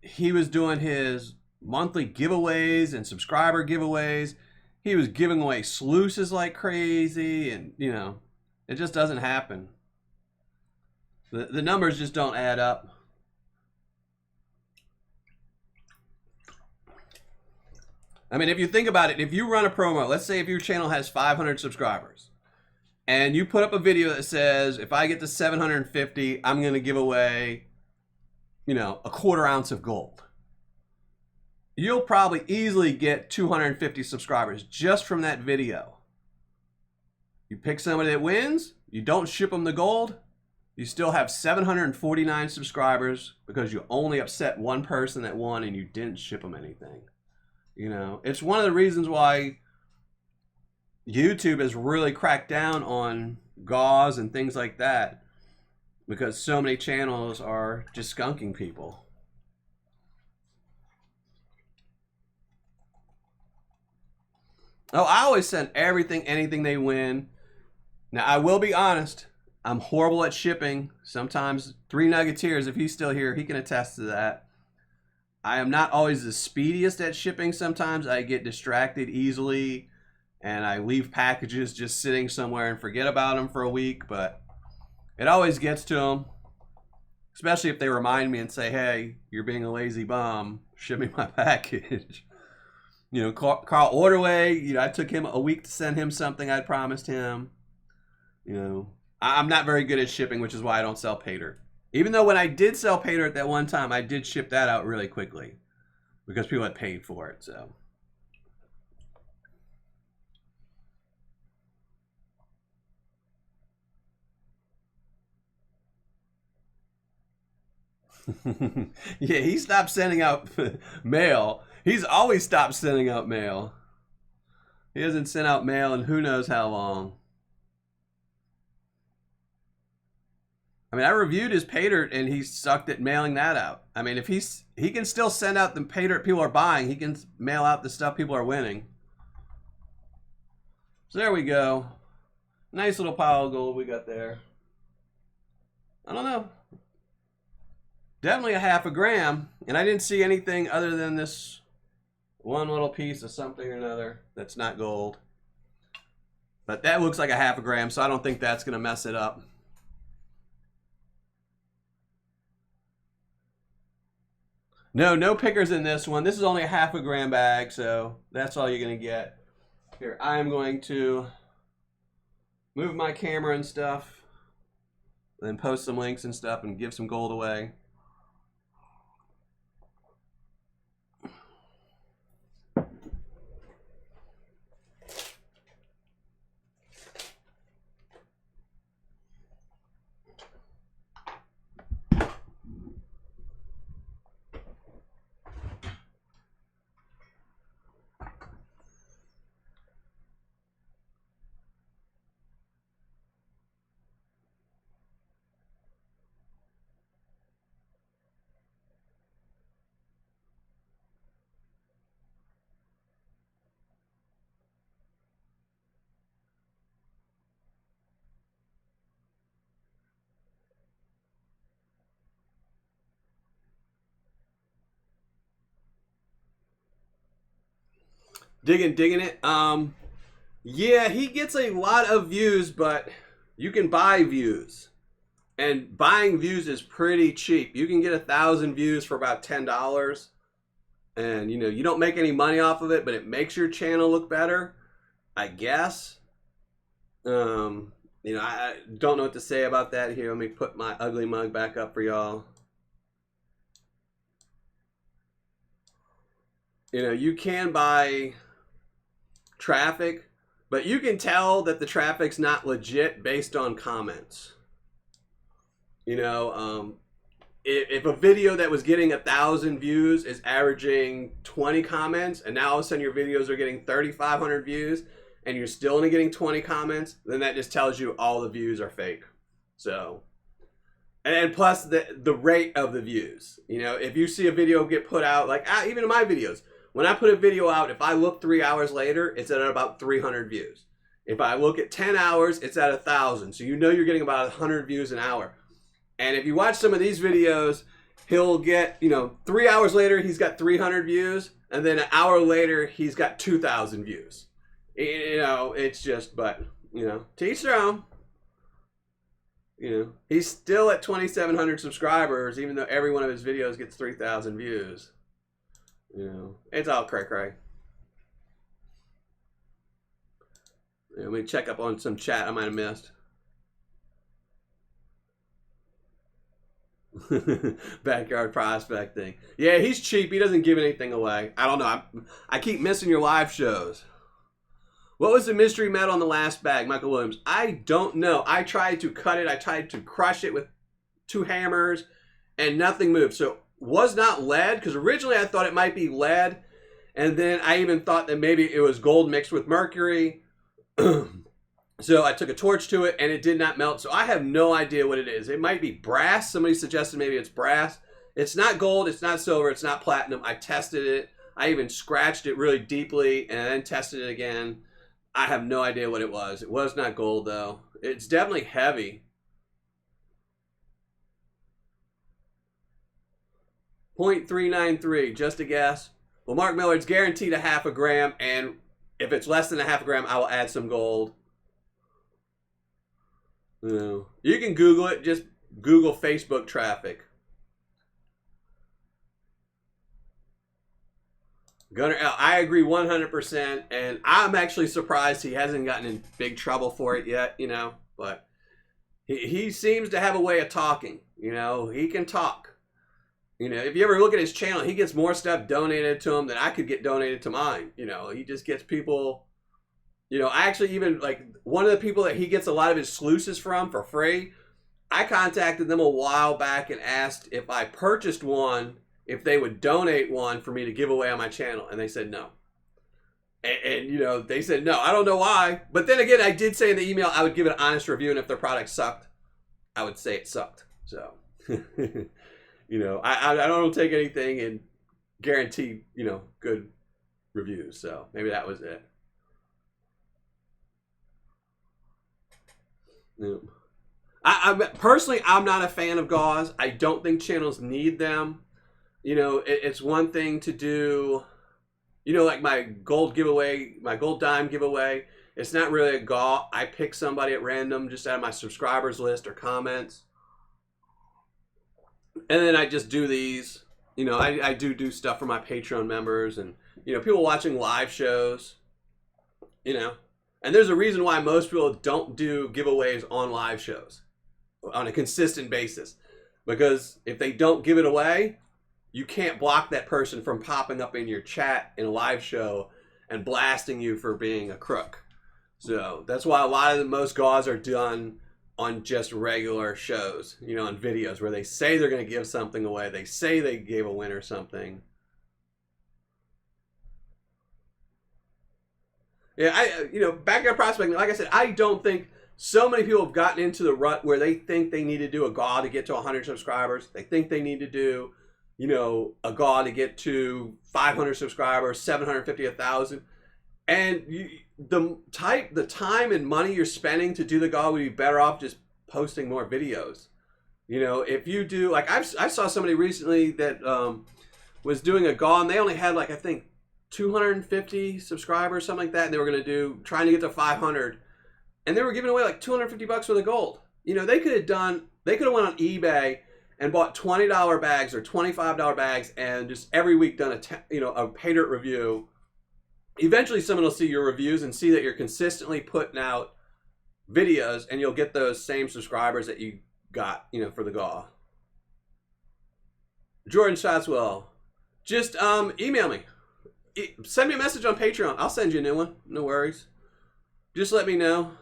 he was doing his monthly giveaways and subscriber giveaways, he was giving away sluices like crazy, and you know, it just doesn't happen. The numbers just don't add up. I mean, if you think about it, if you run a promo, let's say if your channel has 500 subscribers, and you put up a video that says, if I get to 750, I'm going to give away, you know, a 1/4 ounce of gold. You'll probably easily get 250 subscribers just from that video. You pick somebody that wins, you don't ship them the gold, you still have 749 subscribers because you only upset one person that won and you didn't ship them anything. You know, it's one of the reasons why YouTube has really cracked down on gauze and things like that, because so many channels are just skunking people. Oh, I always send everything, anything they win. Now, I will be honest, I'm horrible at shipping. Sometimes 3 Nuggeteers, if he's still here, he can attest to that. I am not always the speediest at shipping. Sometimes I get distracted easily and I leave packages just sitting somewhere and forget about them for a week, but it always gets to them, especially if they remind me and say, hey, you're being a lazy bum, ship me my package. You know, Carl Orderway, you know, I took him a week to send him something I'd promised him. You know, I'm not very good at shipping, which is why I don't sell Paydirt. Even though when I did sell Paydirt that one time, I did ship that out really quickly because people had paid for it, so. Yeah, he stopped sending out mail. He's always stopped sending out mail. He hasn't sent out mail in who knows how long. I mean, I reviewed his Paydirt and he sucked at mailing that out. I mean, if he can still send out the Paydirt people are buying, he can mail out the stuff people are winning. So there we go. Nice little pile of gold we got there. I don't know. Definitely a 1/2 gram. And I didn't see anything other than this one little piece of something or another that's not gold. But that looks like a 1/2 gram, so I don't think that's going to mess it up. No pickers in this one. This is only a 1/2 gram bag, so that's all you're going to get. Here, I am going to move my camera and stuff, then post some links and stuff and give some gold away. Digging it. Yeah, he gets a lot of views, but you can buy views. And buying views is pretty cheap. You can get 1,000 views for about $10. And, you know, you don't make any money off of it, but it makes your channel look better, I guess. You know, I don't know what to say about that. Here, let me put my ugly mug back up for y'all. You know, you can buy traffic, but you can tell that the traffic's not legit based on comments. You know, if a video that was getting 1,000 views is averaging 20 comments, and now all of a sudden your videos are getting 3,500 views, and you're still only getting 20 comments, then that just tells you all the views are fake. So, and plus the rate of the views. You know, if you see a video get put out, like even in my videos, when I put a video out, if I look 3 hours later, it's at about 300 views. If I look at 10 hours, it's at 1,000. So you know you're getting about 100 views an hour. And if you watch some of these videos, he'll get, you know, 3 hours later, he's got 300 views. And then an hour later, he's got 2,000 views. You know, it's just, but, you know, to each their own. You know, he's still at 2,700 subscribers, even though every one of his videos gets 3,000 views. You know, it's all cray-cray. Let me check up on some chat I might have missed. Backyard prospecting. Yeah, he's cheap. He doesn't give anything away. I don't know. I keep missing your live shows. What was the mystery metal on the last bag, Michael Williams? I don't know. I tried to cut it. I tried to crush it with 2 hammers, and nothing moved. So was not lead, because originally I thought it might be lead, and then I even thought that maybe it was gold mixed with mercury. So I took a torch to it, and it did not melt. So I have no idea what it is. It might be brass. Somebody suggested maybe it's brass. It's not gold. It's not silver. It's not platinum. I tested it. I even scratched it really deeply and then tested it again. I have no idea what it was. It was not gold, though. It's definitely heavy. 0.393, just a guess. Well, Mark Miller, it's guaranteed 1/2 gram, and if it's less than 1/2 gram, I will add some gold. You can Google it. Just Google Facebook traffic. Gunnar L, I agree 100%, and I'm actually surprised he hasn't gotten in big trouble for it yet, you know, but he seems to have a way of talking, you know, he can talk. You know, if you ever look at his channel, he gets more stuff donated to him than I could get donated to mine, you know, he just gets people, you know, I actually even, like, one of the people that he gets a lot of his sluices from for free, I contacted them a while back and asked if I purchased one, if they would donate one for me to give away on my channel, and they said no. And you know, they said no. I don't know why, but then again, I did say in the email I would give it an honest review, and if their product sucked, I would say it sucked. So, you know, I don't take anything and guarantee, you know, good reviews. So maybe that was it. Yeah. Personally, I'm not a fan of gauze. I don't think channels need them. You know, it's one thing to do, you know, like my gold giveaway, my gold dime giveaway. It's not really a gauze. I pick somebody at random just out of my subscribers list or comments. And then I just do these. You know, I do stuff for my Patreon members and, you know, people watching live shows, you know. And there's a reason why most people don't do giveaways on live shows on a consistent basis. Because if they don't give it away, you can't block that person from popping up in your chat in a live show and blasting you for being a crook. So that's why a lot of the most gauze are done on just regular shows, you know, on videos where they say they're going to give something away. They say they gave a winner something. Yeah, you know, backyard prospecting, like I said, I don't think so many people have gotten into the rut where they think they need to do a GAW to get to 100 subscribers. They think they need to do, you know, a GAW to get to 500 subscribers, 750, 1,000. And the time and money you're spending to do the GAW would be better off just posting more videos. You know, if you do, like I saw somebody recently that was doing a GAW and they only had like, I think, 250 subscribers, something like that, and they were going to do, trying to get to 500, and they were giving away like $250 worth of gold. You know, they could have went on eBay and bought $20 bags or $25 bags and just every week done a Paydirt review. Eventually someone will see your reviews and see that you're consistently putting out videos, and you'll get those same subscribers that you got, you know, for the GAW. Jordan Shotswell, just email me. Send me a message on Patreon. I'll send you a new one. No worries. Just let me know.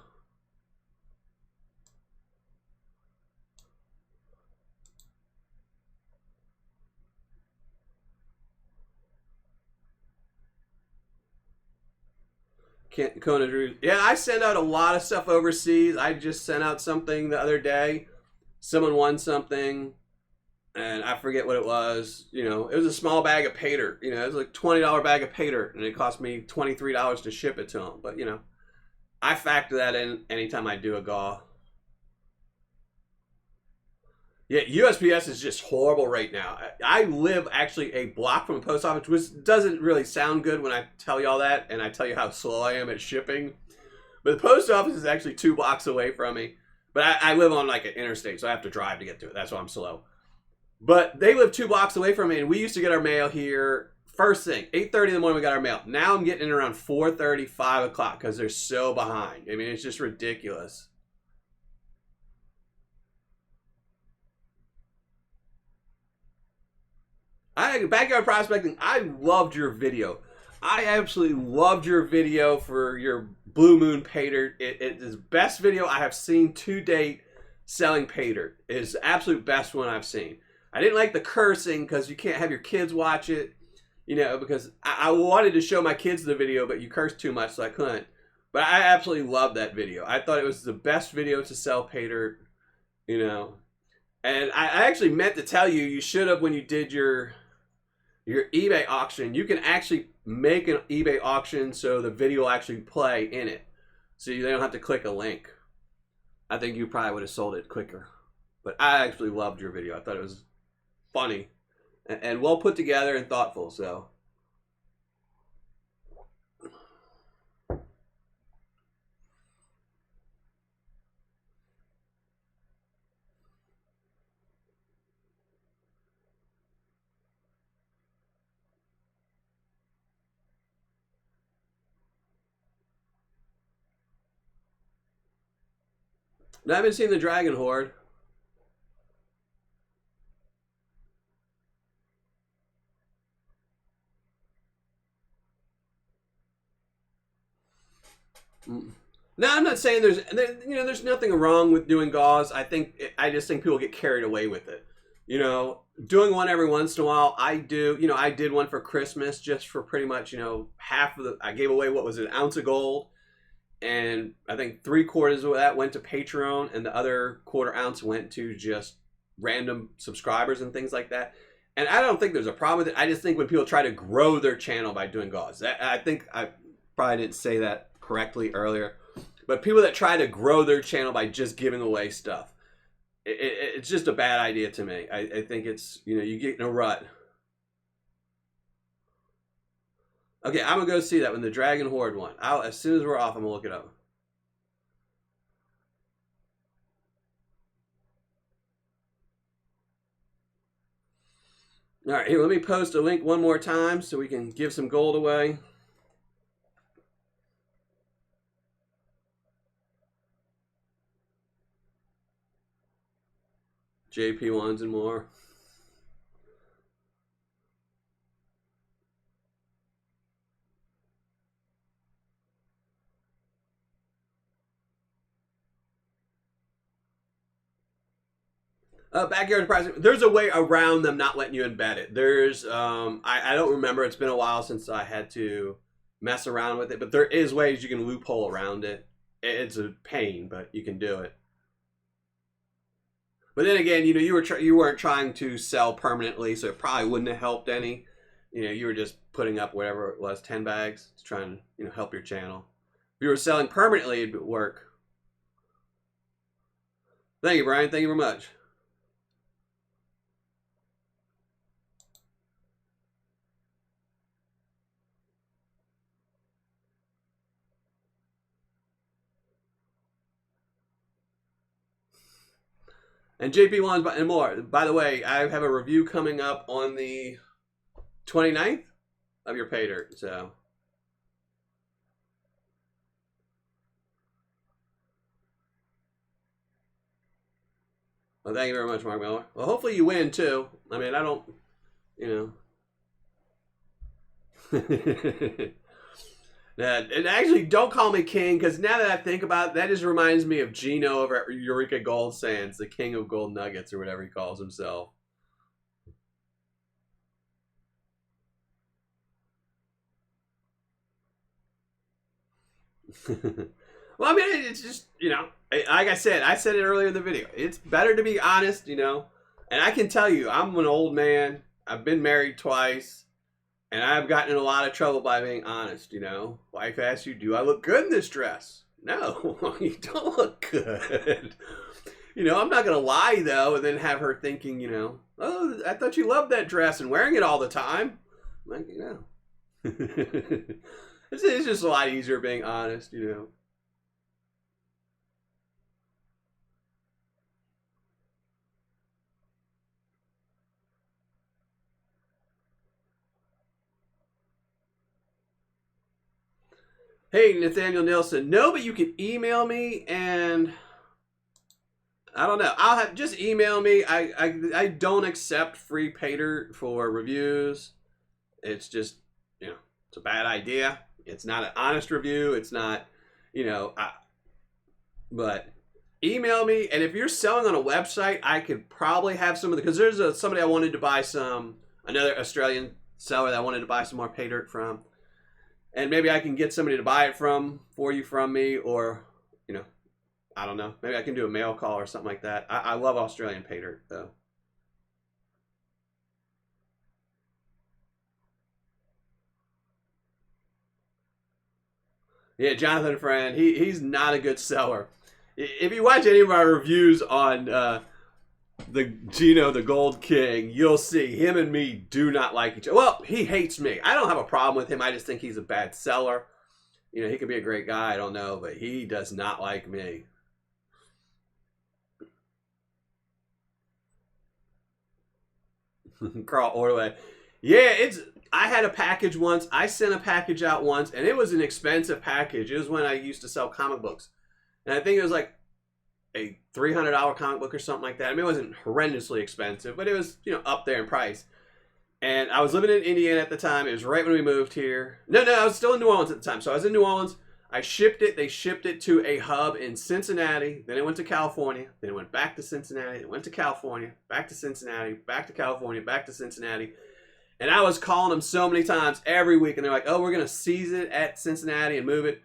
Conan Drew. Yeah, I send out a lot of stuff overseas. I just sent out something the other day. Someone won something, and I forget what it was. You know, it was a small bag of Paydirt. You know, it was like $20 bag of Paydirt, and it cost me $23 to ship it to them. But, you know, I factor that in anytime I do a GAW. Yeah, USPS is just horrible right now. I live actually a block from the post office, which doesn't really sound good when I tell you all that, and I tell you how slow I am at shipping. But the post office is actually 2 blocks away from me. But I live on like an interstate, so I have to drive to get to it. That's why I'm slow. But they live 2 blocks away from me, and we used to get our mail here first thing, 8:30 in the morning we got our mail. Now I'm getting in around 4:30, 5 o'clock because they're so behind. I mean, it's just ridiculous. Backyard prospecting, I loved your video. I absolutely loved your video for your Blue Moon Paydirt. It is the best video I have seen to date selling Paydirt. It is the absolute best one I've seen. I didn't like the cursing because you can't have your kids watch it, you know, because I wanted to show my kids the video, but you cursed too much, so I couldn't. But I absolutely loved that video. I thought it was the best video to sell Paydirt, you know. And I actually meant to tell you, you should have when you did your eBay auction. You can actually make an eBay auction so the video will actually play in it. So you don't have to click a link. I think you probably would have sold it quicker. But I actually loved your video. I thought it was funny and well put together and thoughtful. So I haven't seen the Dragon Horde. No, I'm not saying there's nothing wrong with doing gauze. I just think people get carried away with it. You know, doing one every once in a while, I do. You know, I did one for Christmas just for pretty much, you know, half of the. I gave away what was it, an ounce of gold, and I think 3/4 of that went to Patreon, and the other 1/4 ounce went to just random subscribers and things like that. And I don't think there's a problem with it. I just think when people try to grow their channel by doing gauze, I think I probably didn't say that correctly earlier, but people that try to grow their channel by just giving away stuff, it's just a bad idea to me. I think it's, you know, you get in a rut. Okay, I'm gonna go see that when the Dragon Horde one. As soon as we're off, I'm gonna look it up. All right, here, let me post a link one more time so we can give some gold away. JP1s and more. Backyard pricing. There's a way around them not letting you embed it. There's, I don't remember. It's been a while since I had to mess around with it, but there is ways you can loophole around it. It's a pain, but you can do it. But then again, you know, you weren't trying to sell permanently, so it probably wouldn't have helped any. You know, you were just putting up whatever it was, 10 bags, to try and, you know, help your channel. If you were selling permanently, it'd work. Thank you, Brian. Thank you very much. And JP1s and more. By the way, I have a review coming up on the 29th of your Paydirt. So, well, thank you very much, Mark Miller. Well, hopefully you win too. I mean, I don't, you know. And actually, don't call me king, because now that I think about it, that just reminds me of Gino over at Eureka Gold Sands, the king of gold nuggets, or whatever he calls himself. Well, I mean, it's just, you know, like I said it earlier in the video. It's better to be honest, you know. And I can tell you, I'm an old man. I've been married twice. And I've gotten in a lot of trouble by being honest, you know. Wife asks you, do I look good in this dress? No, you don't look good. You know, I'm not going to lie, though, and then have her thinking, you know, oh, I thought you loved that dress and wearing it all the time. I'm like, you know. It's just a lot easier being honest, you know. Hey, Nathaniel Nilsson. No, but you can email me, and I don't know. I'll have just email me. I don't accept free Paydirt for reviews. It's just, it's a bad idea. It's not an honest review. It's not, but email me. And if you're selling on a website, I could probably have some of the, because there's somebody I wanted to buy another Australian seller that I wanted to buy some more Paydirt from. And maybe I can get somebody to buy it for you from me, or, I don't know. Maybe I can do a mail call or something like that. I love Australian Paydirt, though. Yeah, Jonathan Friend, he's not a good seller. If you watch any of our reviews on the Gino, the Gold King, you'll see him and me do not like each other. Well, he hates me. I don't have a problem with him. I just think he's a bad seller. He could be a great guy. I don't know, but he does not like me. Carl Orway. Yeah, I had a package once. I sent a package out once, and it was an expensive package. It was when I used to sell comic books. And I think it was like a $300 comic book or something like that. I mean, it wasn't horrendously expensive, but it was, up there in price. And I was living in Indiana at the time. It was right when we moved here. No, I was still in New Orleans at the time. So I was in New Orleans. I shipped it. They shipped it to a hub in Cincinnati. Then it went to California. Then it went back to Cincinnati. It went to California. Back to Cincinnati. Back to California. Back to Cincinnati. And I was calling them so many times every week. And they're like, oh, we're going to seize it at Cincinnati and move it.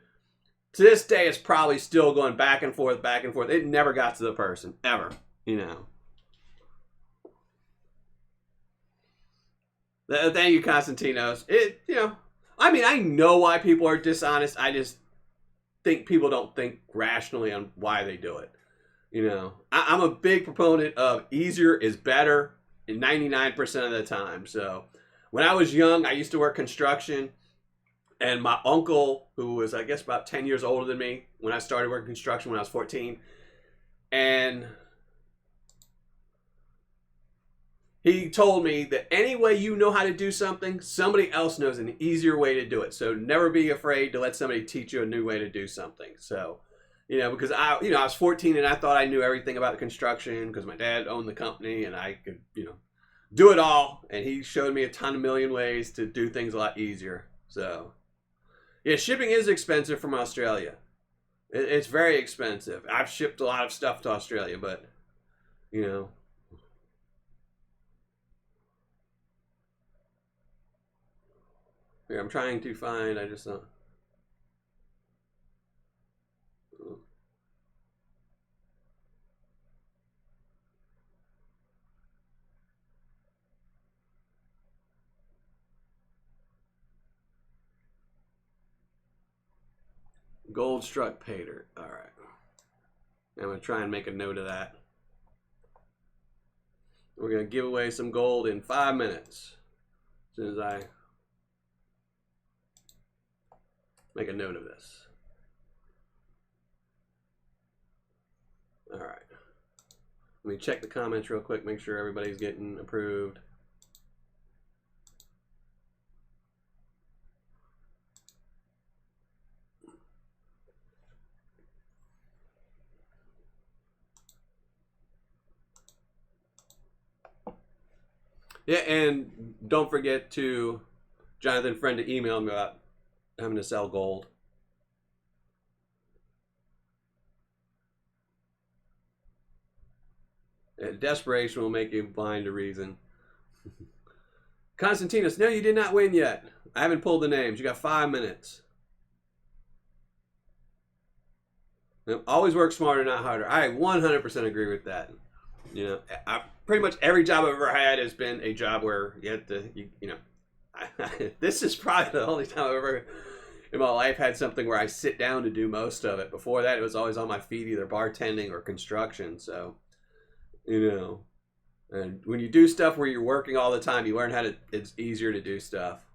To this day, it's probably still going back and forth, back and forth. It never got to the person, ever, Thank you, Constantinos. I mean, I know why people are dishonest. I just think people don't think rationally on why they do it. I'm a big proponent of easier is better 99% of the time. So when I was young, I used to work construction. And my uncle, who was, I guess, about 10 years older than me when I started working construction when I was 14, and he told me that any way you know how to do something, somebody else knows an easier way to do it. So never be afraid to let somebody teach you a new way to do something. So, because I was 14 and I thought I knew everything about the construction because my dad owned the company and I could, do it all. And he showed me a million ways to do things a lot easier. So, yeah, shipping is expensive from Australia. It's very expensive. I've shipped a lot of stuff to Australia, but, Here, I'm trying to find, I just don't. Gold struck Paydirt. All right. I'm going to try and make a note of that. We're going to give away some gold in 5 minutes. As soon as I make a note of this. All right. Let me check the comments real quick, make sure everybody's getting approved. Yeah, and don't forget to, Jonathan Friend, to email me about having to sell gold. Desperation will make you blind to reason. Constantinus, no, you did not win yet. I haven't pulled the names. You got 5 minutes. Always work smarter, not harder. I 100% agree with that. Pretty much every job I've ever had has been a job where you have to, this is probably the only time I've ever in my life had something where I sit down to do most of it. Before that, it was always on my feet, either bartending or construction. So, and when you do stuff where you're working all the time, you learn it's easier to do stuff.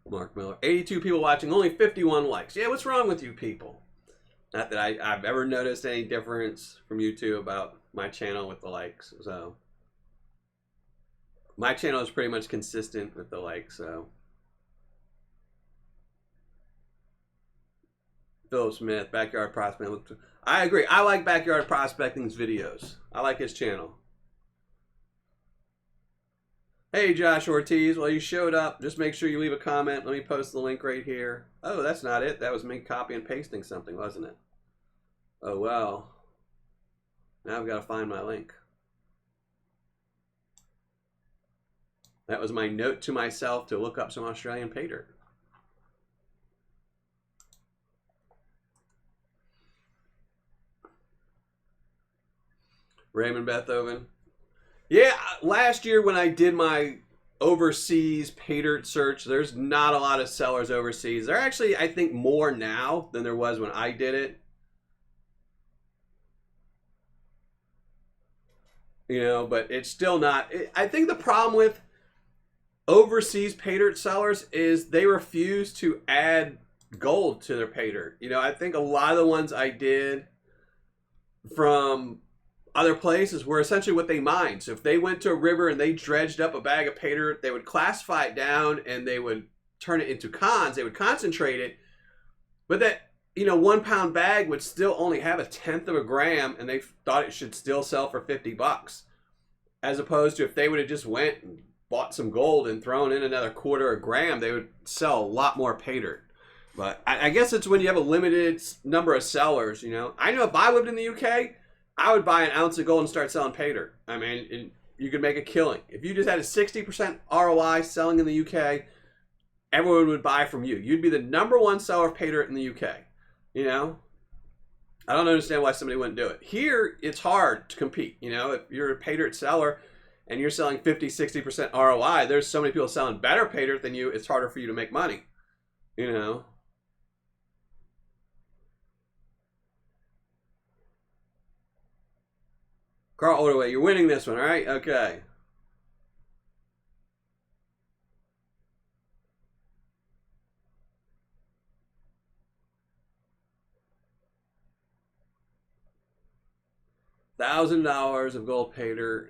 Mark Miller. 82 people watching, only 51 likes. Yeah, what's wrong with you people? Not that I've ever noticed any difference from YouTube about my channel with the likes. So my channel is pretty much consistent with the likes. So Philip Smith, Backyard Prospecting. I agree. I like Backyard Prospecting's videos. I like his channel. Hey, Josh Ortiz. Well, you showed up. Just make sure you leave a comment. Let me post the link right here. Oh, that's not it. That was me copy and pasting something, wasn't it? Oh, well. Now I've got to find my link. That was my note to myself to look up some Australian paydirt. Raymond Bethoven. Yeah, last year when I did my overseas paydirt search, there's not a lot of sellers overseas. There are actually, I think, more now than there was when I did it. You know, but it's still not. I think the problem with overseas paydirt sellers is they refuse to add gold to their paydirt. You know, I think a lot of the ones I did from other places were essentially what they mined. So if they went to a river and they dredged up a bag of paydirt, they would classify it down and they would turn it into cons. They would concentrate it, but that, you know, 1 pound bag would still only have 1/10 of a gram, and they thought it should still sell for $50. As opposed to if they would have just went and bought some gold and thrown in another 1/4 gram, they would sell a lot more paydirt. But I guess it's when you have a limited number of sellers, you know. I know if I lived in the UK, I would buy an ounce of gold and start selling paydirt. I mean, you could make a killing. If you just had a 60% ROI selling in the UK, everyone would buy from you. You'd be the #1 seller of paydirt in the UK. You know? I don't understand why somebody wouldn't do it. Here, it's hard to compete. You know, if you're a paydirt seller and you're selling 50-60% ROI, there's so many people selling better paydirt than you, it's harder for you to make money. You know? Carl Oldaway, you're winning this one, all right? Okay. $1,000 of gold paydirt.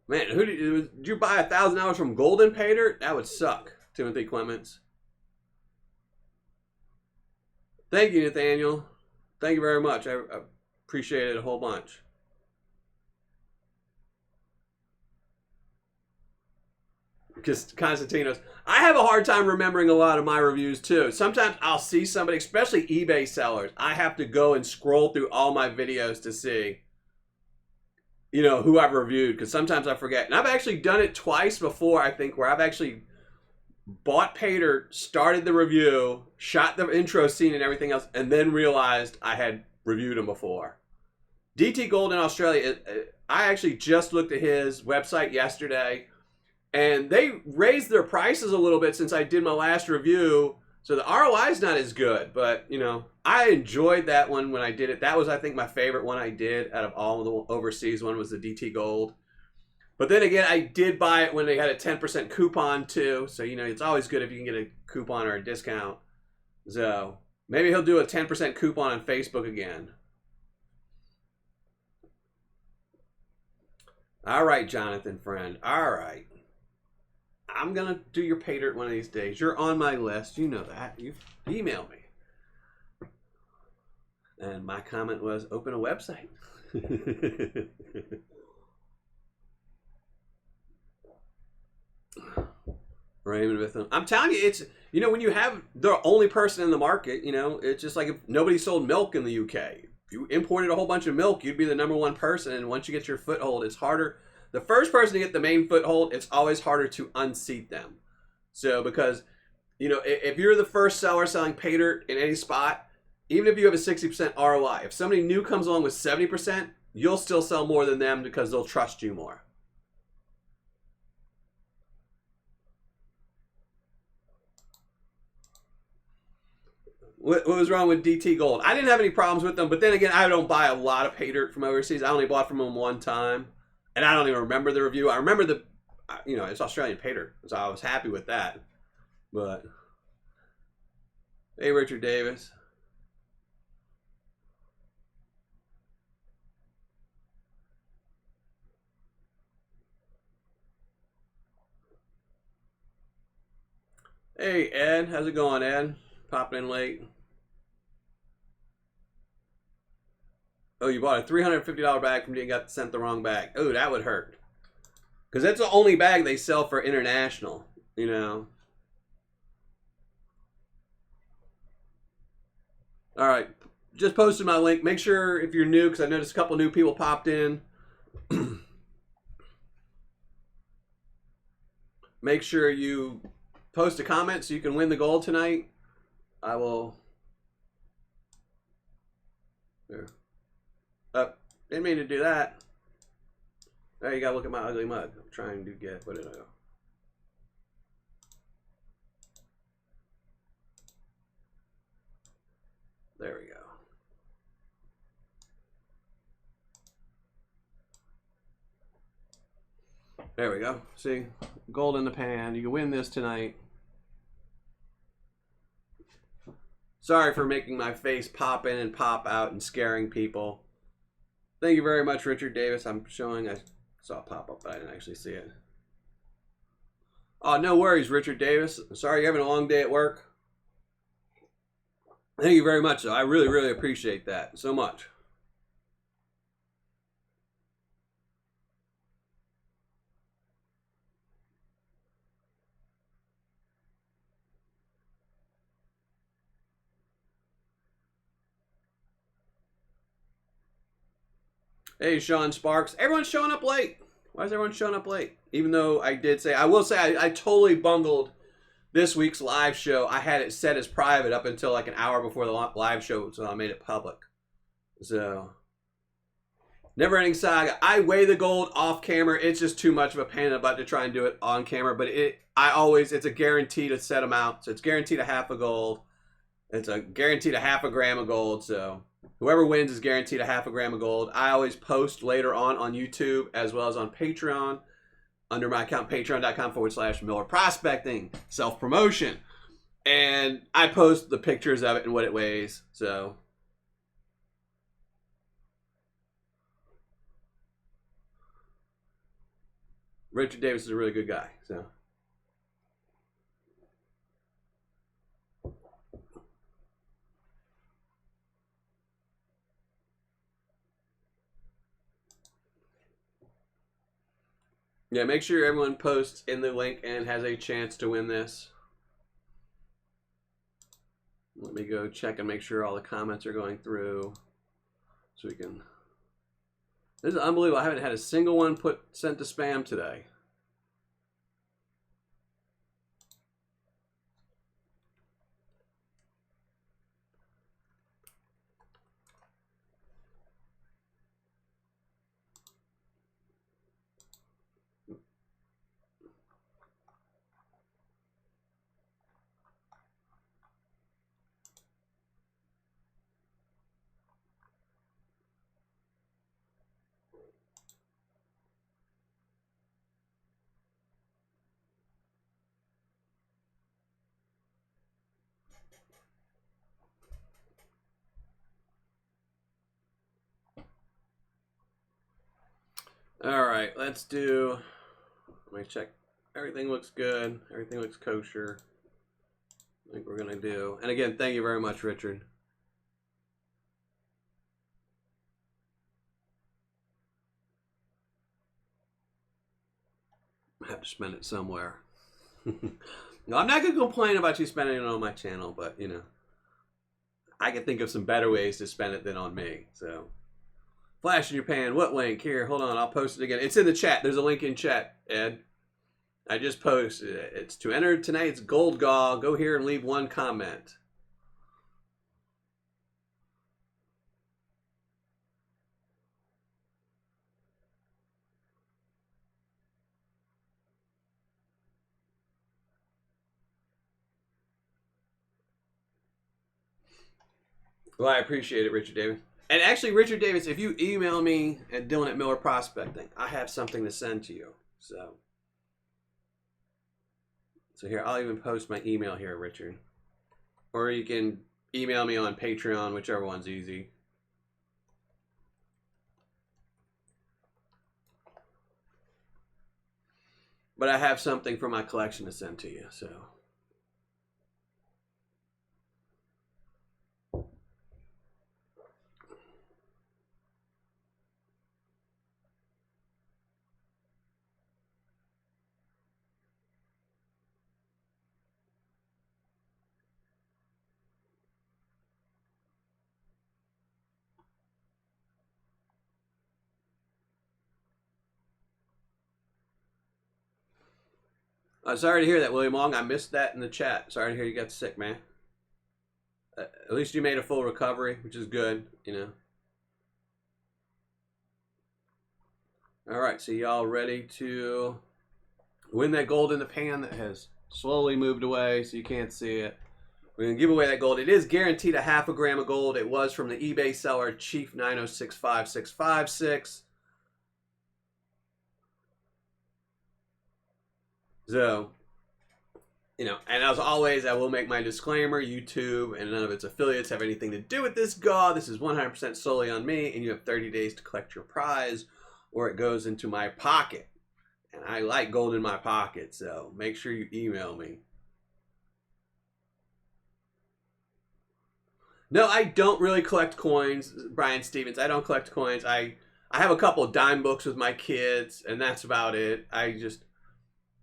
Man, did you buy $1,000 from golden paydirt? That would suck, Timothy Clements. Thank you, Nathaniel. Thank you very much. I appreciate it a whole bunch. Because Constantinos, I have a hard time remembering a lot of my reviews too. Sometimes I'll see somebody, especially eBay sellers, I have to go and scroll through all my videos to see, you know, who I've reviewed, because sometimes I forget. And I've actually done it twice before, I think, where I've actually bought paydirt, started the review, shot the intro scene and everything else, and then realized I had reviewed them before. DT Gold in Australia, I actually just looked at his website yesterday, and they raised their prices a little bit since I did my last review. So the ROI is not as good, but, you know, I enjoyed that one when I did it. That was, I think, my favorite one I did out of all of the overseas one was the DT Gold. But then again, I did buy it when they had a 10% coupon too. So, you know, it's always good if you can get a coupon or a discount. So maybe he'll do a 10% coupon on Facebook again. All right, Jonathan, friend. All right. I'm going to do your paydirt one of these days. You're on my list. You know that. You've emailed me. And my comment was, open a website. Raymond with them. I'm telling you, it's, you know, when you have the only person in the market, you know, it's just like if nobody sold milk in the UK. If you imported a whole bunch of milk, you'd be the #1 person. And once you get your foothold, it's harder. The first person to get the main foothold, it's always harder to unseat them. So because, you know, if you're the first seller selling paydirt in any spot, even if you have a 60% ROI, if somebody new comes along with 70%, you'll still sell more than them because they'll trust you more. What was wrong with DT Gold? I didn't have any problems with them, but then again, I don't buy a lot of paydirt from overseas. I only bought from them one time. And I don't even remember the review. I remember the, you know, it's Australian paydirt, so I was happy with that. But hey, Richard Davis. Hey, Ed. How's it going, Ed? Popping in late. Oh, you bought a $350 bag from me and got sent the wrong bag. Oh, that would hurt. Because that's the only bag they sell for international, you know. All right. Just posted my link. Make sure if you're new, because I noticed a couple new people popped in. Make sure you post a comment so you can win the gold tonight. I will. There. Didn't mean to do that. There, you gotta look at my ugly mug. I'm trying to get, what did I do? There we go. There we go. See, gold in the pan. You can win this tonight. Sorry for making my face pop in and pop out and scaring people. Thank you very much, Richard Davis. I'm showing, I saw it pop up, but I didn't actually see it. Oh, no worries, Richard Davis. Sorry you're having a long day at work. Thank you very much, though. I really, really appreciate that so much. Hey, Sean Sparks. Everyone's showing up late. Why is everyone showing up late? Even though I did say, I will say, I totally bungled this week's live show. I had it set as private up until like an hour before the live show, so I made it public. So, never ending saga. I weigh the gold off camera. It's just too much of a pain in the butt to try and do it on camera. But it's a guarantee to set them out. So it's guaranteed a half a gold. It's a guaranteed a half a gram of gold. So whoever wins is guaranteed a half a gram of gold. I always post later on YouTube as well as on Patreon under my account, patreon.com/Miller Prospecting, self-promotion. And I post the pictures of it and what it weighs. So Richard Davis is a really good guy. So yeah, make sure everyone posts in the link and has a chance to win this. Let me go check and make sure all the comments are going through so we can. This is unbelievable. I haven't had a single one sent to spam today. All right, let's do. Let me check. Everything looks good. Everything looks kosher. I think we're gonna do. And again, thank you very much, Richard. I have to spend it somewhere. No, I'm not gonna complain about you spending it on my channel, but you know, I can think of some better ways to spend it than on me. So. Flash in your pan. What link? Here, hold on. I'll post it again. It's in the chat. There's a link in chat, Ed. I just posted it. It's to enter tonight's Gold Gall. Go here and leave one comment. Well, I appreciate it, Richard Davis. And actually, Richard Davis, if you email me at Dylan at Miller Prospecting, I have something to send to you. So So here, I'll even post my email here, Richard. Or you can email me on Patreon, whichever one's easy. But I have something from my collection to send to you, so. Sorry to hear that, William Long. I missed that in the chat. Sorry to hear you got sick, man. At least you made a full recovery, which is good, you know. All right, so y'all ready to win that gold in the pan that has slowly moved away so you can't see it? We're going to give away that gold. It is guaranteed a half a gram of gold. It was from the eBay seller, Chief9065656. So, you know, and as always, I will make my disclaimer. YouTube and none of its affiliates have anything to do with this god. This is 100% solely on me, and you have 30 days to collect your prize, or it goes into my pocket. And I like gold in my pocket, so make sure you email me. No, I don't really collect coins, Brian Stevens. I don't collect coins. I have a couple of dime books with my kids, and that's about it.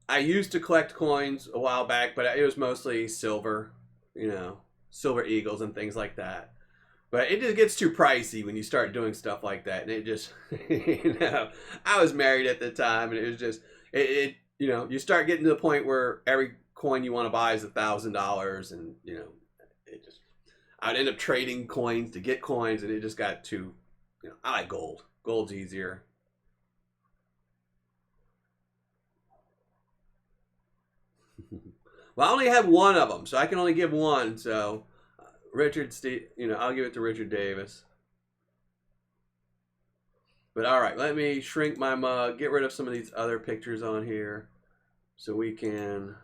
I used to collect coins a while back, but it was mostly silver, you know, silver eagles and things like that. But it just gets too pricey when you start doing stuff like that. And it just, you know, I was married at the time, and it was just, you know, you start getting to the point where every coin you want to buy is $1,000, and, you know, it just, I'd end up trading coins to get coins, and it just got too, you know, I like gold. Gold's easier. Well, I only have one of them, so I can only give one. So, Richard, you know, I'll give it to Richard Davis. But all right, let me shrink my mug, get rid of some of these other pictures on here, so we can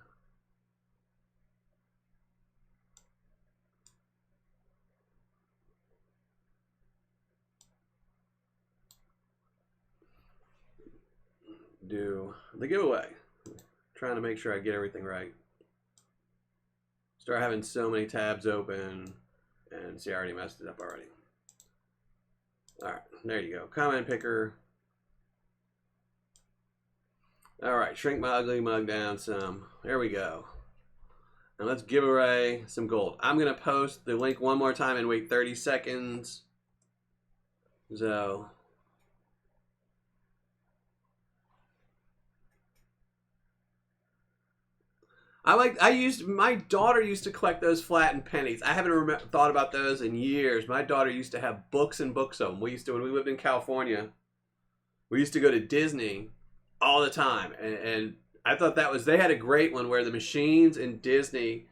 do the giveaway. Trying to make sure I get everything right. Start having so many tabs open, and see, I already messed it up already. All right, there you go. Comment picker. All right, shrink my ugly mug down some. There we go. And let's give away some gold. I'm gonna post the link one more time and wait 30 seconds. So. My daughter used to collect those flattened pennies. I haven't thought about those in years. My daughter used to have books and books of them. When we lived in California, we used to go to Disney all the time. And I thought they had a great one where the machines in Disney,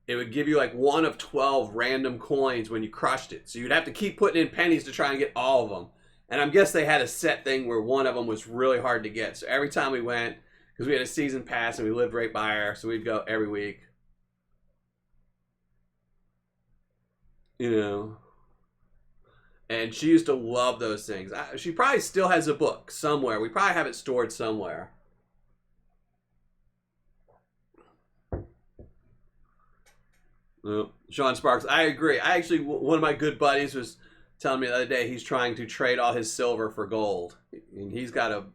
it would give you like one of 12 random coins when you crushed it. So you'd have to keep putting in pennies to try and get all of them. And I guess they had a set thing where one of them was really hard to get. So every time we went, because we had a season pass and we lived right by her, so we'd go every week. You know. And she used to love those things. She probably still has a book somewhere. We probably have it stored somewhere. Sean Sparks, I agree. One of my good buddies was telling me the other day he's trying to trade all his silver for gold. And he's a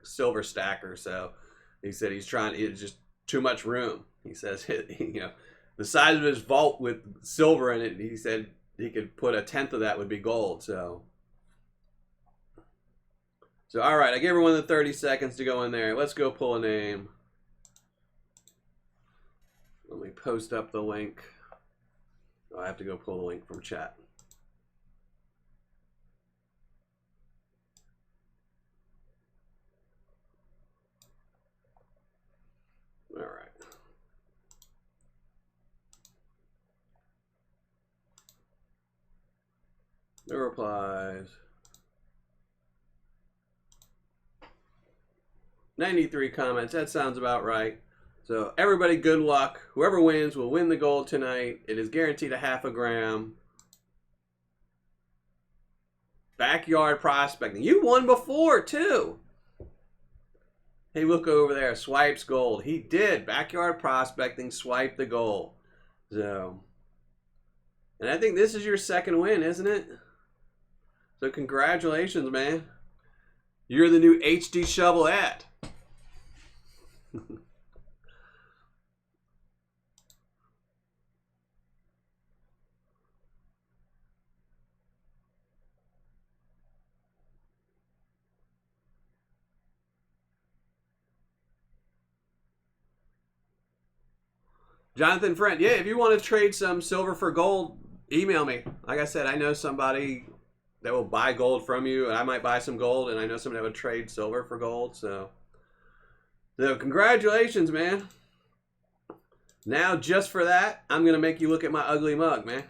silver stacker, so he said it's just too much room. He says, you know, the size of his vault with silver in it, he said he could put 1/10 of that would be gold. So all right, I gave everyone the 30 seconds to go in there. Let's go pull a name. Let me post up the link. Oh, I have to go pull the link from chat. All right. No replies. 93 comments. That sounds about right. So everybody, good luck. Whoever wins will win the gold tonight. It is guaranteed a half a gram. Backyard prospecting. You won before, too. Hey, look over there. Swipes gold. He did. Backyard prospecting. Swipe the gold. So, and I think this is your second win, isn't it? So congratulations, man. You're the new HD Shovel Ed. Jonathan Friend, yeah, if you want to trade some silver for gold, email me. Like I said, I know somebody that will buy gold from you, and I might buy some gold, and I know somebody that would trade silver for gold. So congratulations, man. Now, just for that, I'm going to make you look at my ugly mug, man.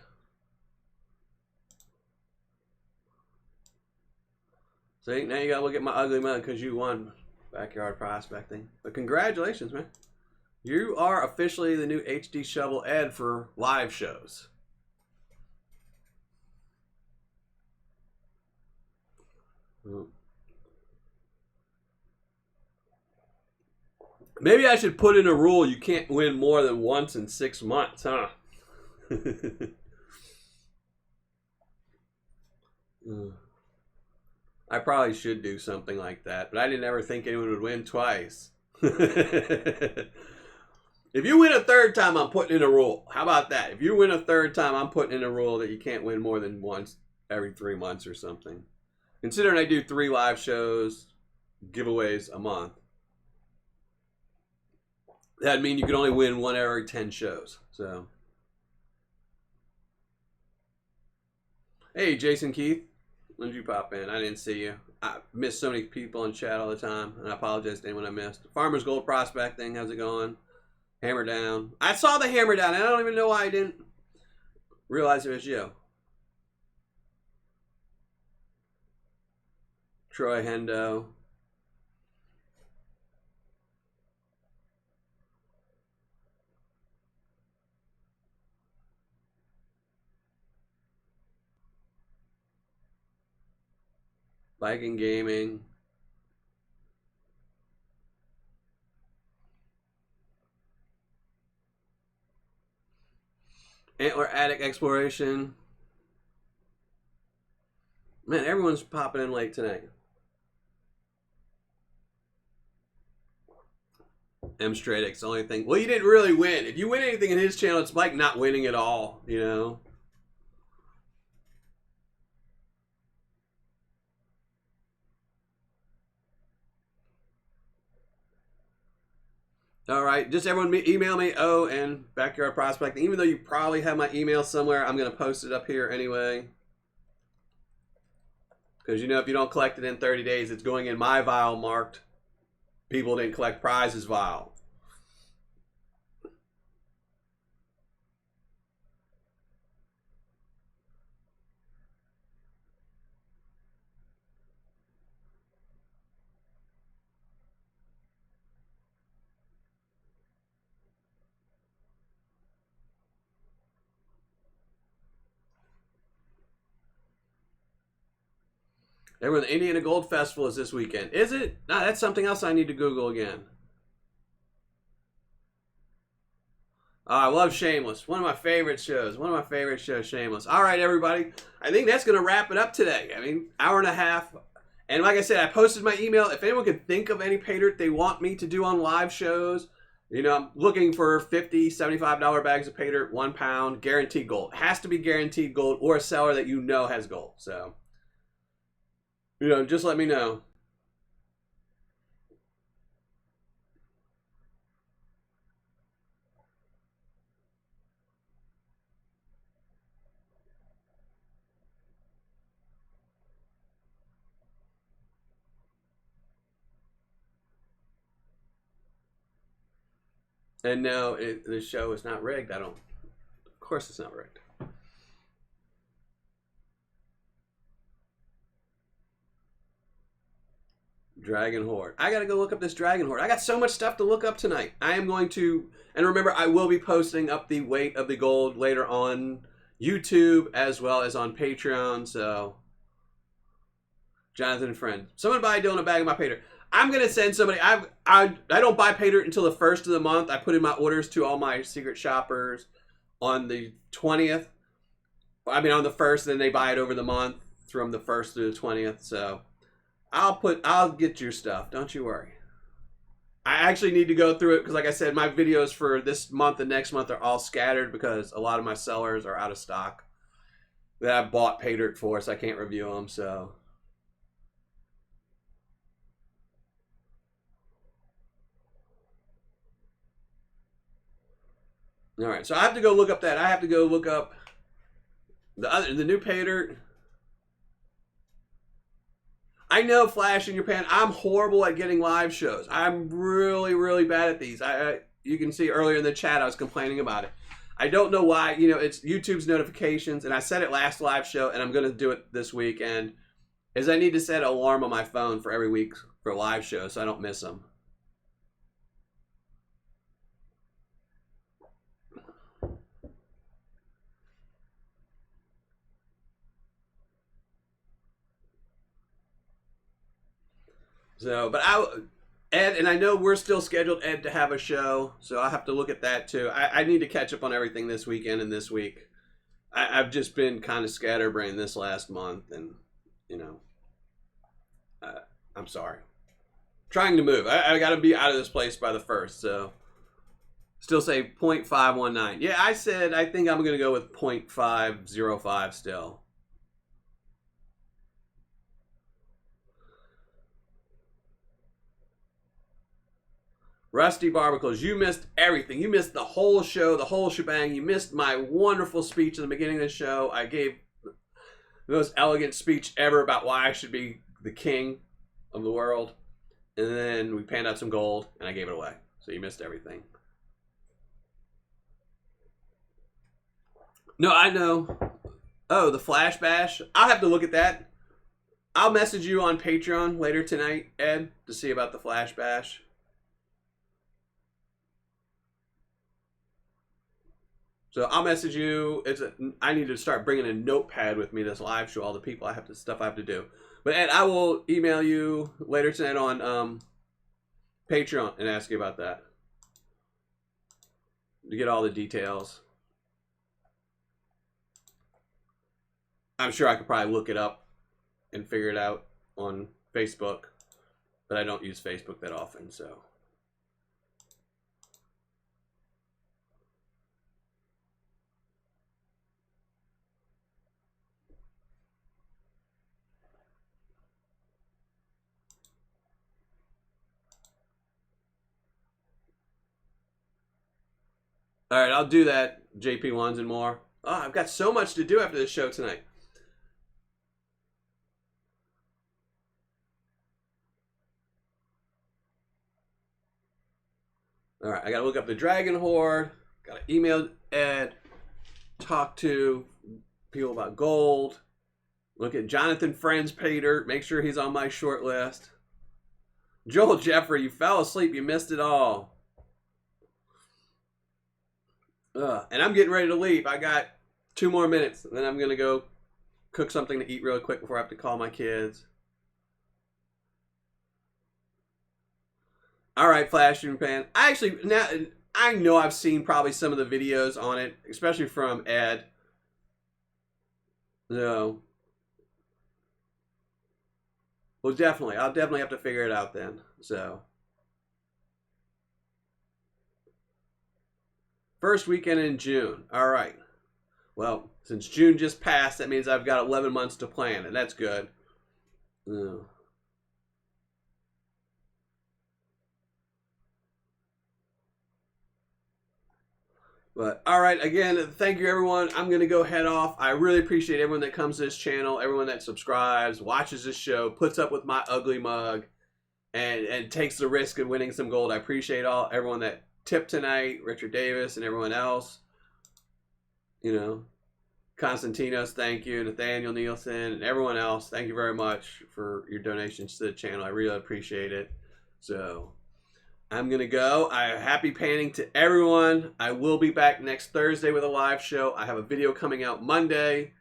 See, now you got to look at my ugly mug because you won backyard prospecting. But congratulations, man. You are officially the new HD Shovel Ed for live shows. Maybe I should put in a rule you can't win more than once in 6 months, huh? I probably should do something like that, but I didn't ever think anyone would win twice. If you win a third time, I'm putting in a rule. How about that? If you win a third time, I'm putting in a rule that you can't win more than once every 3 months or something. Considering I do 3 live shows, giveaways a month, that'd mean you could only win one every 10 shows. So, hey, Jason Keith, when did you pop in? I didn't see you. I miss so many people in chat all the time, and I apologize to anyone I missed. Farmer's Gold Prospecting, how's it going? Hammer down. I saw the hammer down. I don't even know why I didn't realize it was you. Troy Hendo. Viking Gaming. Antler Attic Exploration. Man, everyone's popping in late tonight. M Stradix, the only thing. Well, you didn't really win. If you win anything in his channel, it's like not winning at all, you know? All right, just everyone email me, and Backyard Prospecting. Even though you probably have my email somewhere, I'm going to post it up here anyway. Because, you know, if you don't collect it in 30 days, it's going in my vial marked people didn't collect prizes vial. Everyone, the Indiana Gold Festival is this weekend. Is it? No, that's something else I need to Google again. I love Shameless. One of my favorite shows. One of my favorite shows, Shameless. All right, everybody. I think that's going to wrap it up today. I mean, hour and a half. And like I said, I posted my email. If anyone could think of any Paydirt they want me to do on live shows, you know, I'm looking for $50, $75 bags of Paydirt, 1 pound, guaranteed gold. It has to be guaranteed gold or a seller that you know has gold. So, you know, just let me know. And no, the show is not rigged. Of course it's not rigged. Dragon Horde. I gotta go look up this Dragon Horde. I got so much stuff to look up tonight. I am going to, and remember, I will be posting up the weight of the gold later on YouTube as well as on Patreon. So, Jonathan and friend, someone buy Dylan a bag of my Paydirt. I'm gonna send somebody. I don't buy Paydirt until the 1st of the month. I put in my orders to all my secret shoppers on the 20th. I mean on the 1st, then they buy it over the month from the 1st to the 20th. So I'll get your stuff. Don't you worry. I actually need to go through it because, like I said, my videos for this month and next month are all scattered because a lot of my sellers are out of stock that I bought Paydirt for, so I can't review them. So. All right, so I have to go look up that. I have to go look up the new Paydirt. I know, Flash in your pan. I'm horrible at getting live shows. I'm really, really bad at these. You can see earlier in the chat I was complaining about it. I don't know why. You know, it's YouTube's notifications, and I said it last live show, and I'm going to do it this weekend. Is I need to set an alarm on my phone for every week for live shows so I don't miss them. So, but Ed, and I know we're still scheduled, Ed, to have a show, so I'll have to look at that too. I need to catch up on everything this weekend and this week. I've just been kind of scatterbrained this last month, and, you know, I'm sorry. Trying to move. I got to be out of this place by the 1st, so still say 0.519. Yeah, I said I think I'm going to go with 0.505 still. Rusty Barbacles, you missed everything. You missed the whole show, the whole shebang. You missed my wonderful speech in the beginning of the show. I gave the most elegant speech ever about why I should be the king of the world. And then we panned out some gold, and I gave it away. So you missed everything. No, I know. Oh, the Flash Bash? I'll have to look at that. I'll message you on Patreon later tonight, Ed, to see about the Flash Bash. So I'll message you. I need to start bringing a notepad with me this live show, all the people stuff I have to do. But Ed, I will email you later tonight on Patreon and ask you about that to get all the details. I'm sure I could probably look it up and figure it out on Facebook, but I don't use Facebook that often, so. All right, I'll do that, JP1s and more. Oh, I've got so much to do after this show tonight. All right, I got to look up the Dragon Horde. Got to email Ed. Talk to people about gold. Look at Jonathan Friend's Paydirt. Make sure he's on my short list. Joel Jeffrey, you fell asleep. You missed it all. And I'm getting ready to leave. I got 2 more minutes. And then I'm going to go cook something to eat really quick before I have to call my kids. All right, Flash and Pan. I know I've seen probably some of the videos on it, especially from Ed. So, well, definitely. I'll definitely have to figure it out then. So, first weekend in June. All right. Well, since June just passed, that means I've got 11 months to plan, and that's good. But, all right, again, thank you, everyone. I'm going to go head off. I really appreciate everyone that comes to this channel, everyone that subscribes, watches this show, puts up with my ugly mug, and takes the risk of winning some gold. I appreciate everyone that tipped tonight, Richard Davis and everyone else. You know, Constantinos, thank you. Nathaniel Nielsen and everyone else, thank you very much for your donations to the channel. I really appreciate it. So I'm going to go. Happy painting to everyone. I will be back next Thursday with a live show. I have a video coming out Monday.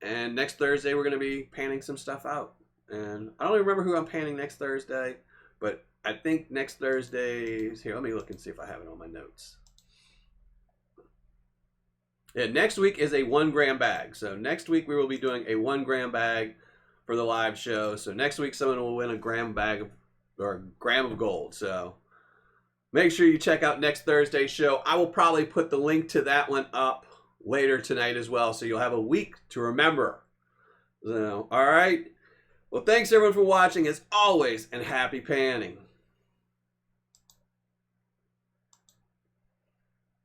And next Thursday, we're going to be painting some stuff out. And I don't even remember who I'm painting next Thursday. But I think next Thursday's... Here, let me look and see if I have it on my notes. Yeah, next week is a 1 gram bag. So next week we will be doing a 1 gram bag for the live show. So next week someone will win a gram of gold. So make sure you check out next Thursday's show. I will probably put the link to that one up later tonight as well. So you'll have a week to remember. So, all right. Well, thanks everyone for watching as always, and happy panning.